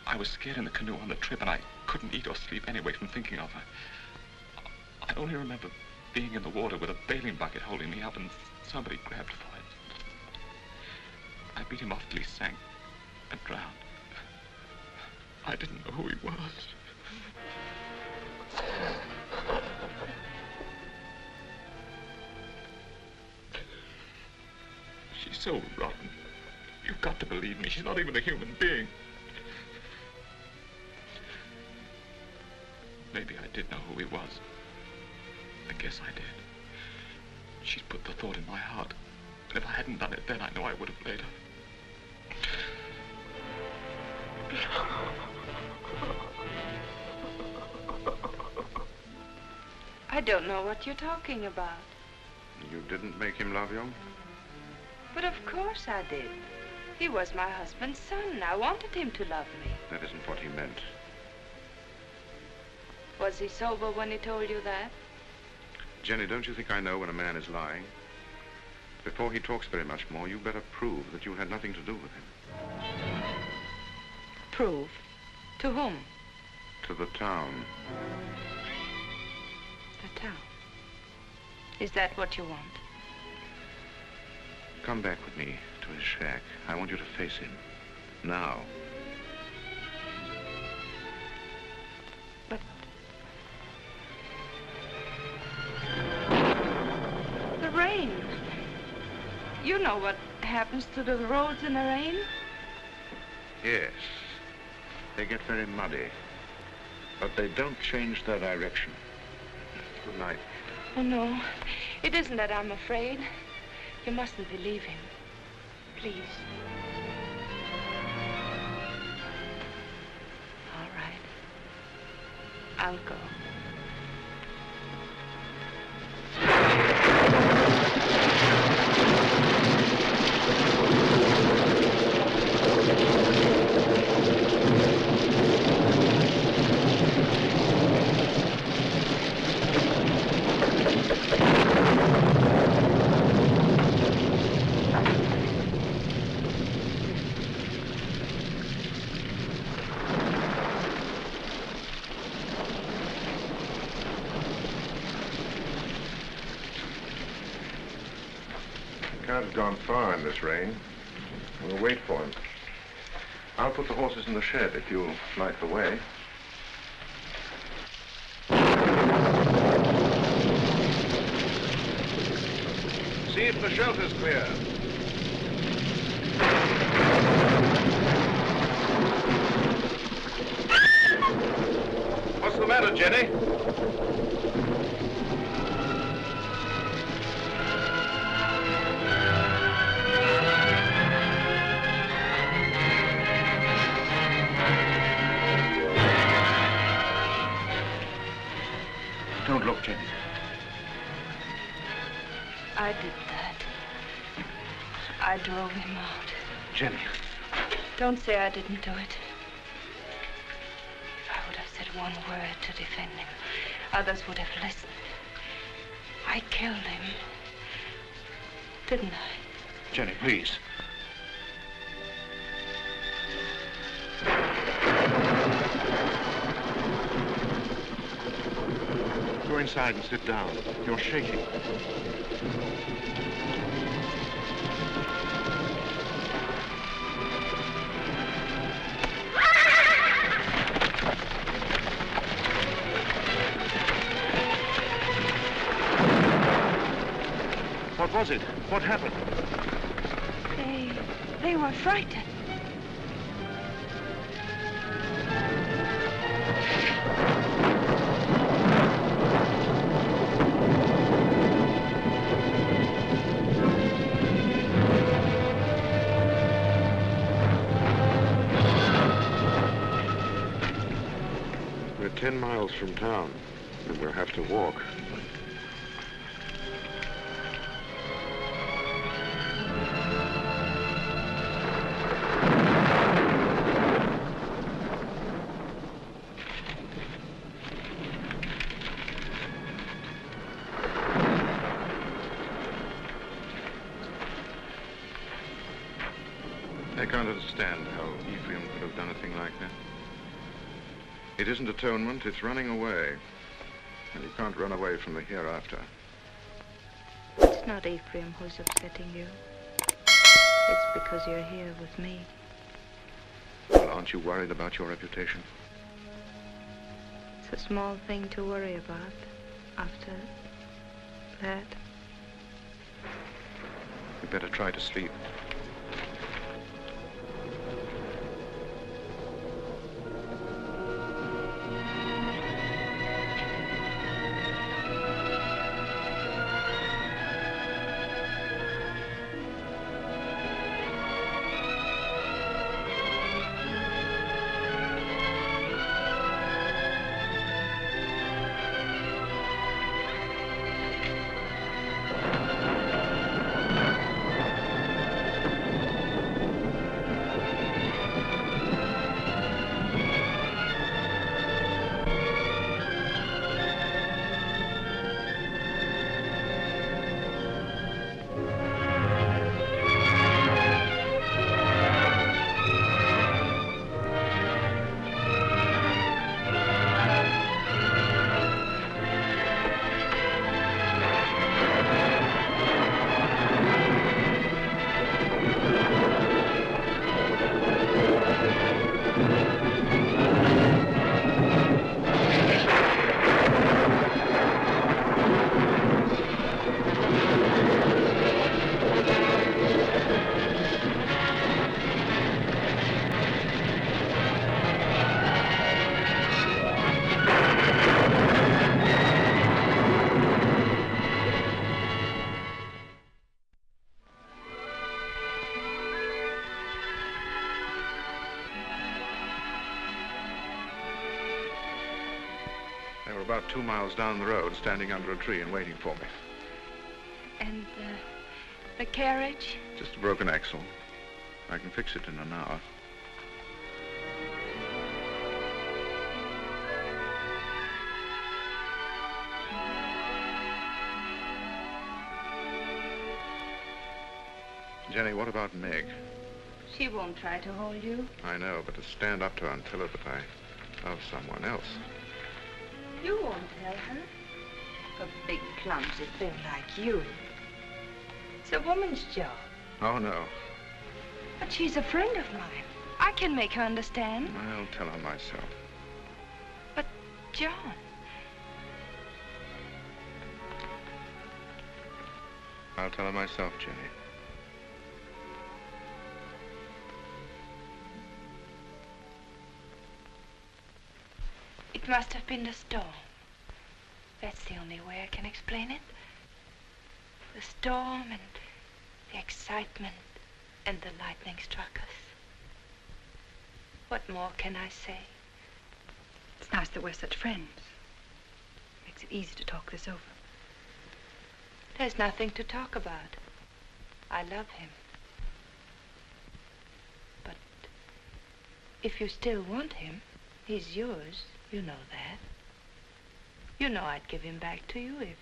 I was scared in the canoe on the trip, and I couldn't eat or sleep anyway from thinking of her. I only remember being in the water with a bailing bucket holding me up, and somebody grabbed for it. I beat him off till he sank and drowned. I didn't know who he was. She's so rotten. You've got to believe me. She's not even a human being. Maybe I did know who he was. I guess I did. She's put the thought in my heart. And if I hadn't done it then, I know I would have later. I don't know what you're talking about. You didn't make him love you? But of course I did. He was my husband's son. I wanted him to love me. That isn't what he meant. Was he sober when he told you that? Jenny, don't you think I know when a man is lying? Before he talks very much more, you better prove that you had nothing to do with him. Prove? To whom? To the town. The town? Is that what you want? Come back with me to his shack. I want you to face him. Now. But... the rain. You know what happens to the roads in the rain? Yes. They get very muddy. But they don't change their direction. Good night. Oh, no. It isn't that I'm afraid. You mustn't believe him. Please. All right. I'll go. Has gone far in this rain. We'll wait for him. I'll put the horses in the shed if you'll light the way. See if the shelter's clear. What's the matter, Jenny? Don't look, Jenny. I did that. I drove him out. Jenny. Don't say I didn't do it. If I would have said one word to defend him, others would have listened. I killed him. Didn't I? Jenny, please. Go inside and sit down. You're shaking. What was it? What happened? They were frightened. We're 10 miles from town, and we'll have to walk. I can't understand how Ephraim could have done a thing like that. It isn't atonement, it's running away. And you can't run away from the hereafter. It's not Ephraim who's upsetting you. It's because you're here with me. Well, aren't you worried about your reputation? It's a small thing to worry about after that. You better try to sleep. They were about 2 miles down the road, standing under a tree and waiting for me. And the carriage? Just a broken axle. I can fix it in an hour. Jenny, what about Meg? She won't try to hold you. I know, but to stand up to her and tell her that I love someone else. You won't tell her. A big, clumsy thing like you. It's a woman's job. Oh, no. But she's a friend of mine. I can make her understand. I'll tell her myself. But, John... I'll tell her myself, Jenny. It must have been the storm. That's the only way I can explain it. The storm and the excitement and the lightning struck us. What more can I say? It's nice that we're such friends. Makes it easy to talk this over. There's nothing to talk about. I love him. But if you still want him, he's yours. You know that. You know I'd give him back to you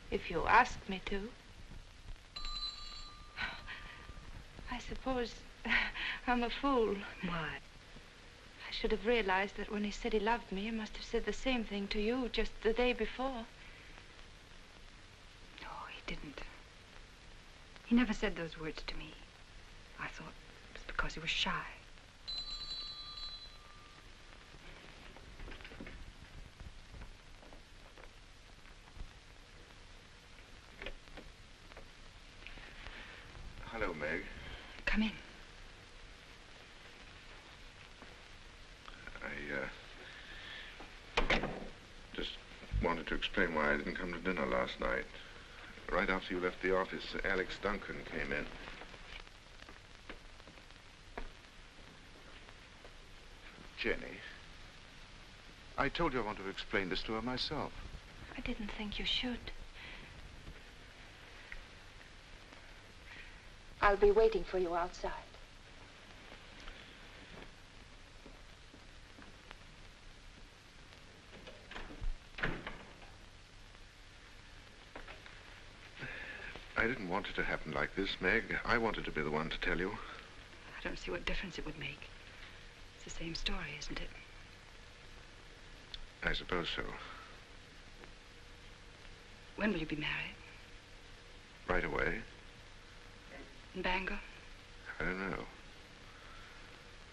if you asked me to. I suppose I'm a fool. Why? I should have realized that when he said he loved me, he must have said the same thing to you just the day before. No, he didn't. He never said those words to me. I thought it was because he was shy. Hello, Meg. Come in. I just wanted to explain why I didn't come to dinner last night. Right after you left the office, Alex Duncan came in. Jenny, I told you I wanted to explain this to her myself. I didn't think you should. I'll be waiting for you outside. I didn't want it to happen like this, Meg. I wanted to be the one to tell you. I don't see what difference it would make. It's the same story, isn't it? I suppose so. When will you be married? Right away? In Bangor? I don't know.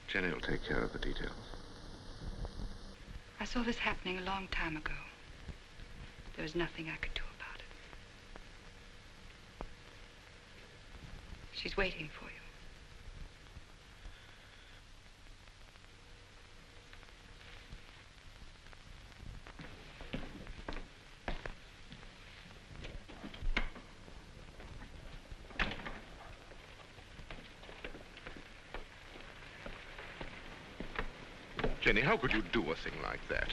Jenny will take care of the details. I saw this happening a long time ago. There was nothing I could do about it. She's waiting for you. Jenny, how could you do a thing like that?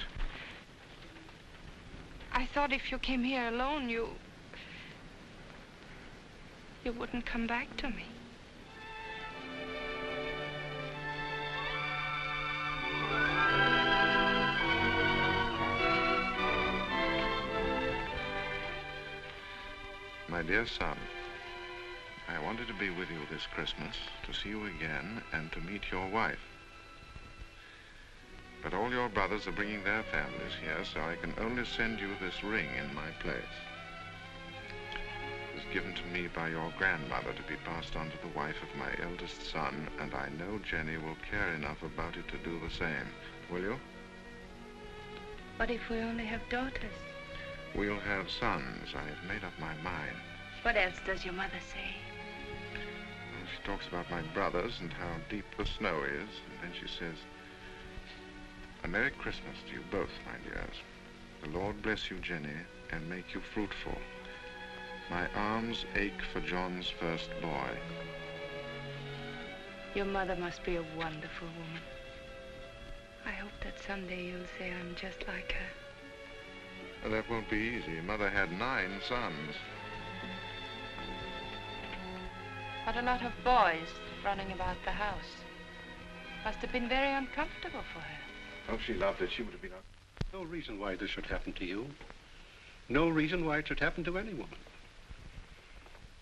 I thought if you came here alone, you wouldn't come back to me. My dear son, I wanted to be with you this Christmas, to see you again, and to meet your wife. But all your brothers are bringing their families here, so I can only send you this ring in my place. It was given to me by your grandmother to be passed on to the wife of my eldest son, and I know Jenny will care enough about it to do the same. Will you? What if we only have daughters? We'll have sons. I have made up my mind. What else does your mother say? Well, she talks about my brothers and how deep the snow is, and then she says, "A Merry Christmas to you both, my dears. The Lord bless you, Jenny, and make you fruitful. My arms ache for John's first boy." Your mother must be a wonderful woman. I hope that someday you'll say I'm just like her. Well, that won't be easy. Mother had 9 sons. What a lot of boys running about the house. Must have been very uncomfortable for her. Oh, she loved it. She would have been... No reason why this should happen to you. No reason why it should happen to any woman.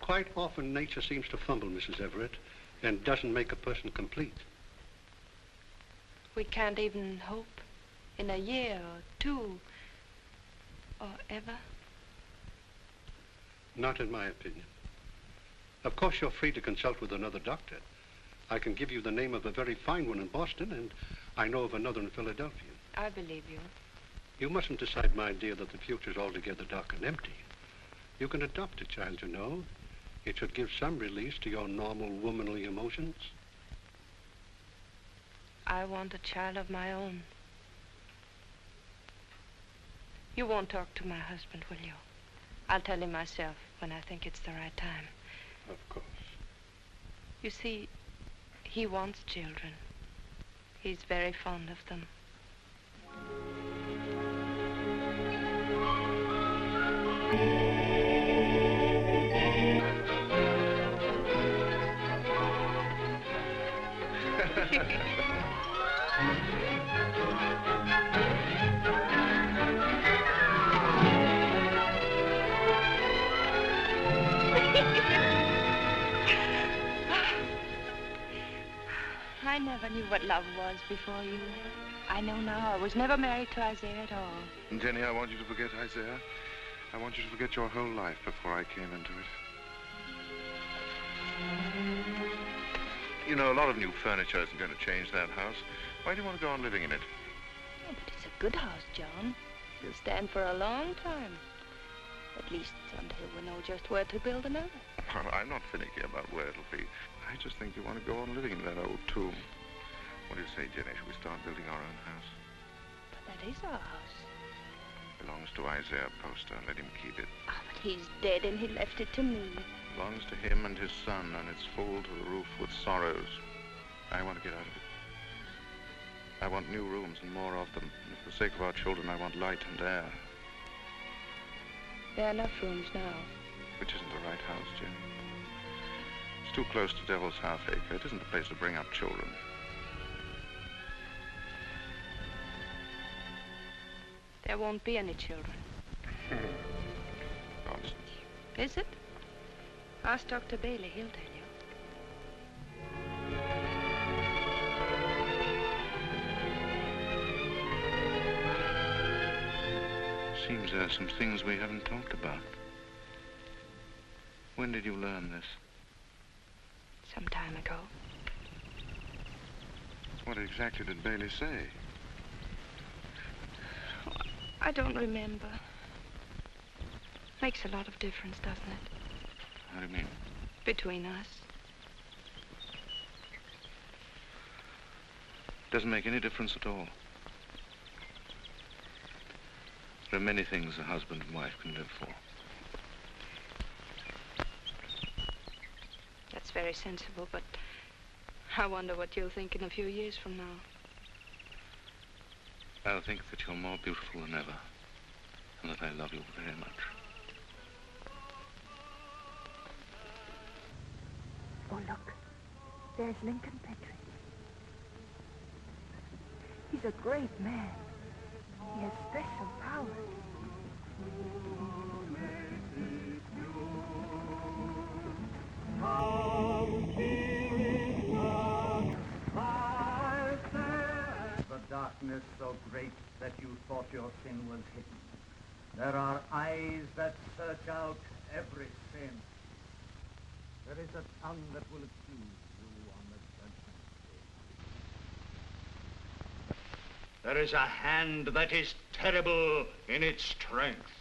Quite often, nature seems to fumble, Mrs. Everett, and doesn't make a person complete. We can't even hope in a year or 2 or ever. Not in my opinion. Of course, you're free to consult with another doctor. I can give you the name of a very fine one in Boston, and I know of another in Philadelphia. I believe you. You mustn't decide, my dear, that the future's altogether dark and empty. You can adopt a child, you know. It should give some release to your normal womanly emotions. I want a child of my own. You won't talk to my husband, will you? I'll tell him myself when I think it's the right time. Of course. You see, he wants children. He's very fond of them. I never knew what love was before you. I know now. I was never married to Isaiah at all. And Jenny, I want you to forget Isaiah. I want you to forget your whole life before I came into it. You know, a lot of new furniture isn't going to change that house. Why do you want to go on living in it? Oh, but it's a good house, John. It'll stand for a long time. At least until we know just where to build another. Well, I'm not finicky about where it'll be. I just think you want to go on living in that old tomb. What do you say, Jenny? Should we start building our own house? But that is our house. Belongs to Isaiah Poster. Let him keep it. Ah, but he's dead and he left it to me. Belongs to him and his son, and it's full to the roof with sorrows. I want to get out of it. I want new rooms and more of them. And for the sake of our children, I want light and air. There are enough rooms now. Which isn't the right house, Jenny. It's too close to Devil's Half-Acre. It isn't the place to bring up children. There won't be any children. Nonsense. Is it? Ask Dr. Bailey. He'll tell you. Seems there are some things we haven't talked about. When did you learn this? Some time ago. What exactly did Bailey say? Oh, I don't remember. Makes a lot of difference, doesn't it? How do you mean? Between us. Doesn't make any difference at all. There are many things a husband and wife can live for. That's very sensible, but I wonder what you'll think in a few years from now. I'll think that you're more beautiful than ever, and that I love you very much. Oh, look. There's Lincoln Petrie. He's a great man. He has special powers. The darkness so great that you thought your sin was hidden. There are eyes that search out every sin. There is a tongue that will accuse you on the judgment day. There is a hand that is terrible in its strength.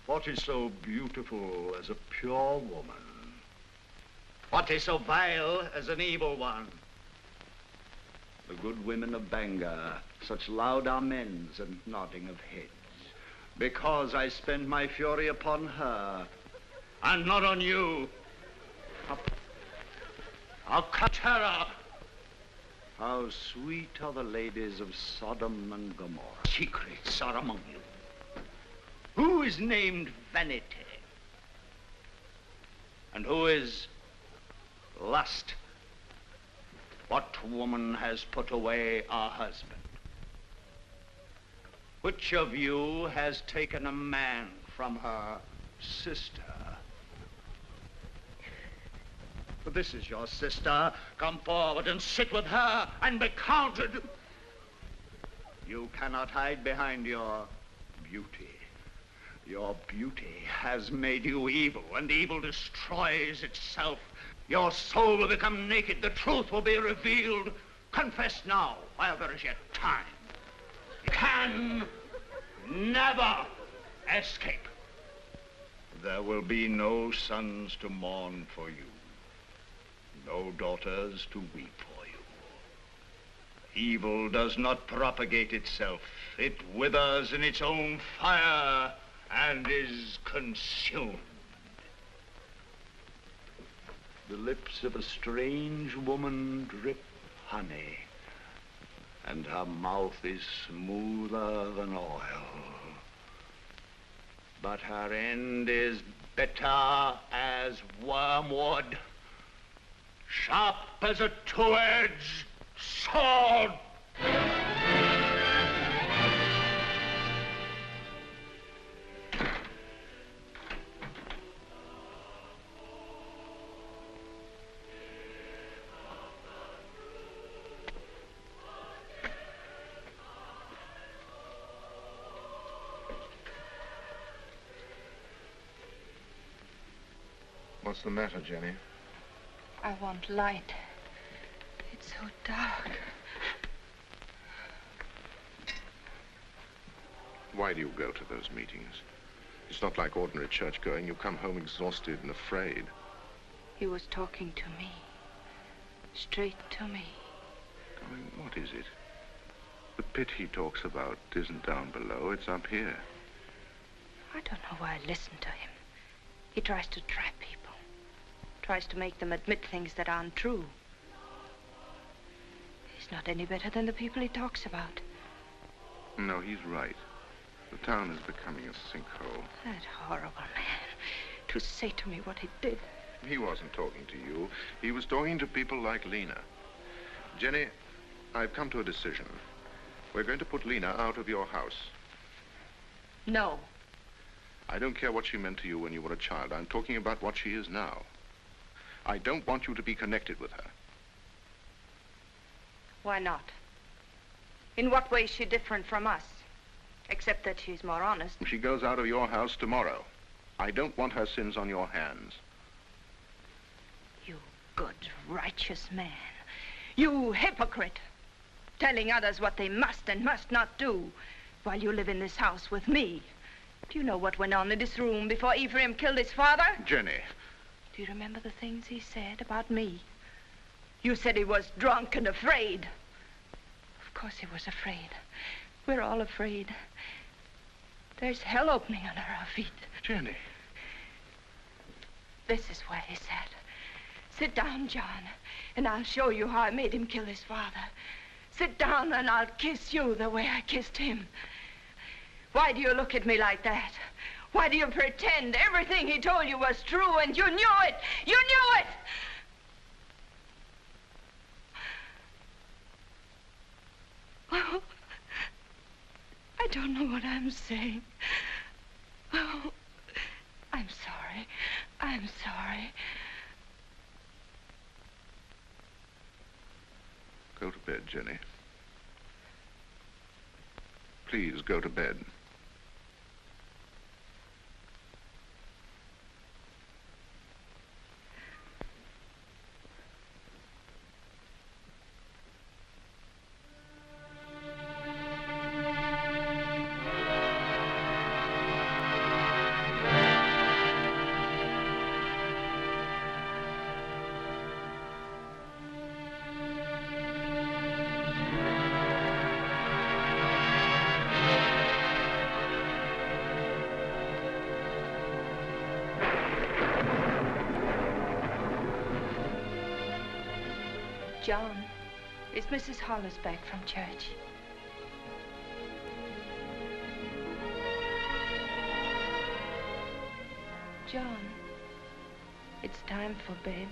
What is so beautiful as a pure woman? What is so vile as an evil one? The good women of Bangor, such loud amens and nodding of heads, because I spend my fury upon her, and not on you. How terror! How sweet are the ladies of Sodom and Gomorrah. Secrets are among you. Who is named Vanity? And who is Lust? What woman has put away a husband? Which of you has taken a man from her sister? This is your sister. Come forward and sit with her and be counted. You cannot hide behind your beauty. Your beauty has made you evil, and evil destroys itself. Your soul will become naked. The truth will be revealed. Confess now, while there is yet time. You can never escape. There will be no sons to mourn for you. No daughters to weep for you. Evil does not propagate itself. It withers in its own fire and is consumed. The lips of a strange woman drip honey, and her mouth is smoother than oil. But her end is bitter as wormwood, sharp as a two-edged sword. What's the matter, Jenny? I want light. It's so dark. Why do you go to those meetings? It's not like ordinary church going. You come home exhausted and afraid. He was talking to me. Straight to me. Darling, what is it? The pit he talks about isn't down below, it's up here. I don't know why I listen to him. He tries to trap people. Tries to make them admit things that aren't true. He's not any better than the people he talks about. No, he's right. The town is becoming a sinkhole. That horrible man. To say to me what he did. He wasn't talking to you. He was talking to people like Lena. Jenny, I've come to a decision. We're going to put Lena out of your house. No. I don't care what she meant to you when you were a child. I'm talking about what she is now. I don't want you to be connected with her. Why not? In what way is she different from us? Except that she's more honest. She goes out of your house tomorrow. I don't want her sins on your hands. You good, righteous man. You hypocrite. Telling others what they must and must not do while you live in this house with me. Do you know what went on in this room before Ephraim killed his father? Jenny. Do you remember the things he said about me? You said he was drunk and afraid. Of course he was afraid. We're all afraid. There's hell opening under our feet. Jenny. This is where he sat. Sit down, John, and I'll show you how I made him kill his father. Sit down and I'll kiss you the way I kissed him. Why do you look at me like that? Why do you pretend everything he told you was true and you knew it? You knew it! Oh, I don't know what I'm saying. Oh, I'm sorry. I'm sorry. Go to bed, Jenny. Please go to bed. John, is Mrs. Hollis back from church? John, it's time for bed.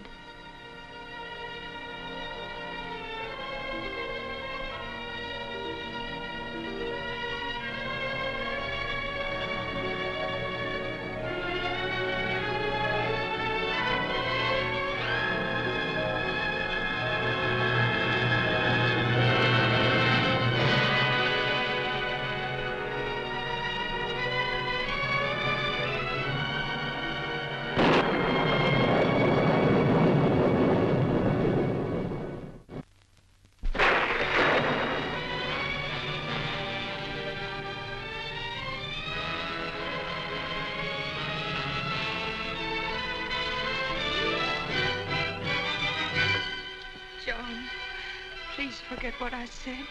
Forget what I said.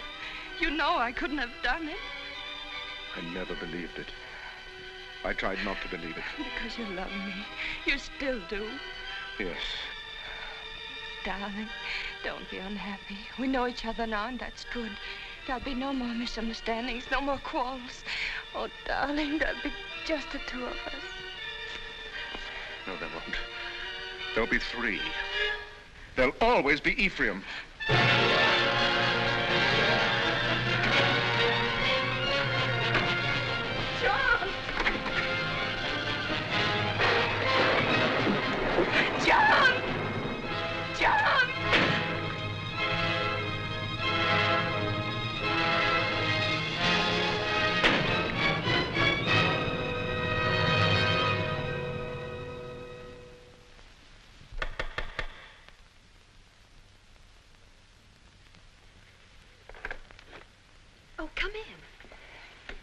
You know I couldn't have done it. I never believed it. I tried not to believe it. Because you love me. You still do. Yes. Darling, don't be unhappy. We know each other now, and that's good. There'll be no more misunderstandings, no more quarrels. Oh, darling, there'll be just the two of us. No, there won't. There'll be three. There'll always be Ephraim.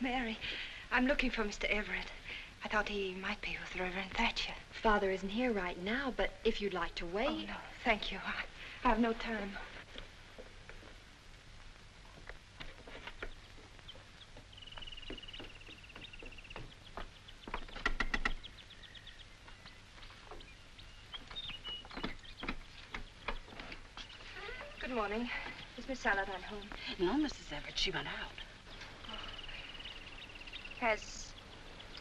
Mary, I'm looking for Mr. Everett. I thought he might be with Reverend Thatcher. Father isn't here right now, but if you'd like to wait... Oh, no, thank you. I have no time. Good morning. Is Miss Saladine home? No, Mrs. Everett. She went out.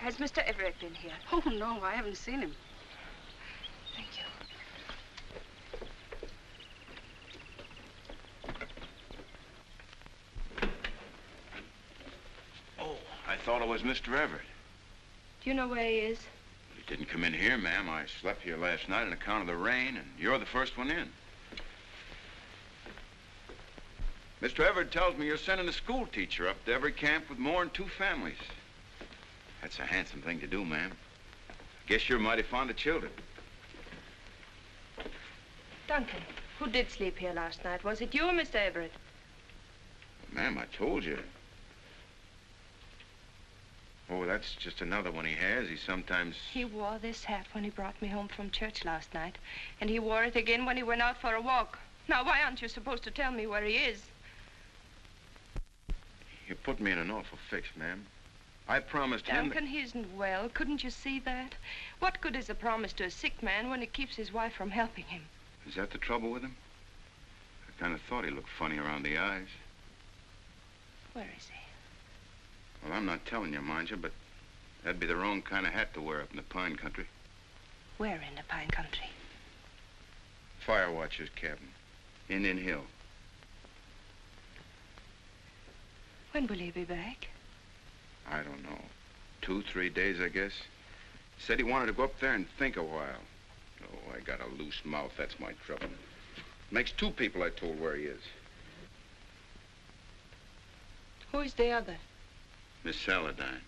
Has Mr. Everett been here? Oh, no, I haven't seen him. Thank you. Oh, I thought it was Mr. Everett. Do you know where he is? It's Didn't come in here, ma'am. I slept here last night on account of the rain, and you're the first one in. Mr. Everett tells me you're sending a school teacher up to every camp with more than 2 families. That's a handsome thing to do, ma'am. Guess you're mighty fond of children. Duncan, who did sleep here last night? Was it you or Mr. Everett? Ma'am, I told you. Oh, that's just another one he has. He sometimes... He wore this hat when he brought me home from church last night, and he wore it again when he went out for a walk. Now, why aren't you supposed to tell me where he is? You put me in an awful fix, ma'am. I promised him... Duncan, he isn't well. Couldn't you see that? What good is a promise to a sick man when it keeps his wife from helping him? Is that the trouble with him? I kind of thought he looked funny around the eyes. Where is he? Well, I'm not telling you, mind you, but that'd be the wrong kind of hat to wear up in the pine country. Where in the pine country? Fire watcher's cabin. Indian Hill. When will he be back? I don't know. 2, 3 days, I guess. He said he wanted to go up there and think a while. Oh, I got a loose mouth. That's my trouble. Makes 2 people I told where he is. Who is the other? Miss Saladine.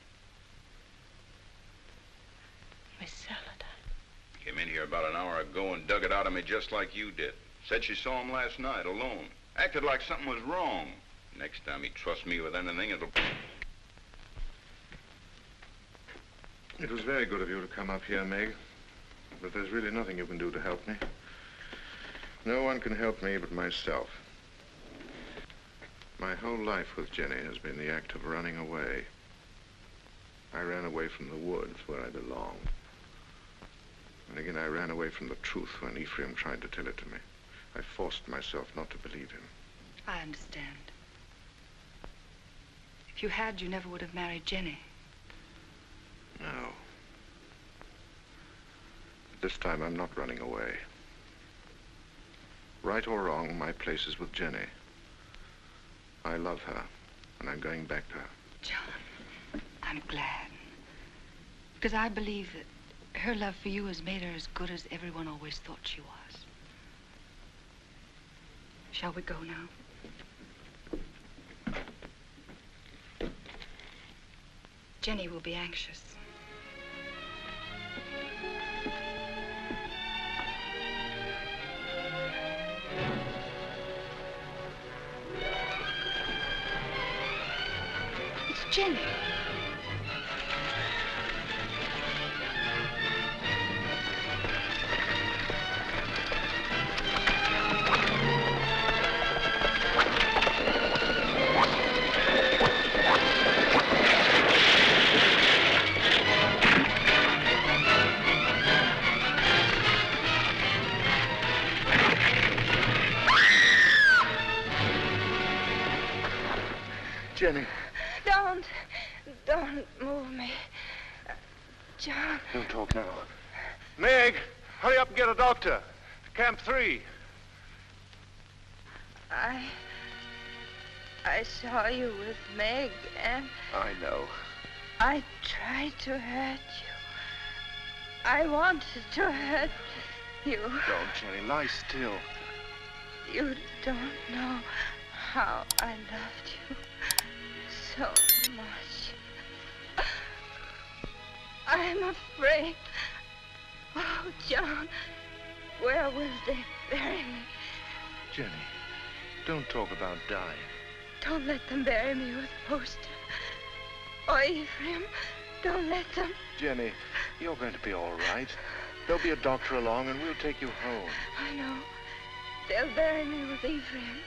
Miss Saladine. Came in here about an hour ago and dug it out of me just like you did. Said she saw him last night alone. Acted like something was wrong. Next time he trusts me with anything, it'll... It was very good of you to come up here, Meg. But there's really nothing you can do to help me. No one can help me but myself. My whole life with Jenny has been the act of running away. I ran away from the woods where I belong. And again, I ran away from the truth when Ephraim tried to tell it to me. I forced myself not to believe him. I understand. If you had, you never would have married Jenny. No. But this time, I'm not running away. Right or wrong, my place is with Jenny. I love her, and I'm going back to her. John, I'm glad. Because I believe that her love for you has made her as good as everyone always thought she was. Shall we go now? Jenny will be anxious. It's Jenny. Jenny. Don't move me. John. Don't talk now. Meg, hurry up and get a doctor. Camp 3. I saw you with Meg, and... I know. I tried to hurt you. I wanted to hurt you. Don't, Jenny. Lie still. You don't know how I loved you so much. I'm afraid. Oh, John, where will they bury me? Jenny, don't talk about dying. Don't let them bury me with Poster. Or Ephraim, don't let them. Jenny, you're going to be all right. There'll be a doctor along and we'll take you home. I know. They'll bury me with Ephraim.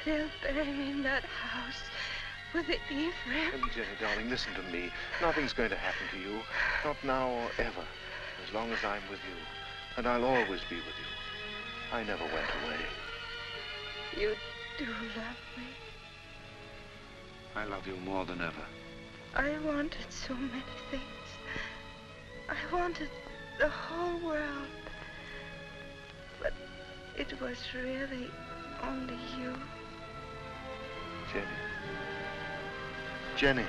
They'll bury me in that house with Ephraim. Jenny, darling, listen to me. Nothing's going to happen to you. Not now or ever. As long as I'm with you. And I'll always be with you. I never went away. You do love me. I love you more than ever. I wanted so many things. I wanted the whole world. But it was really only you. Jenny. Jenny.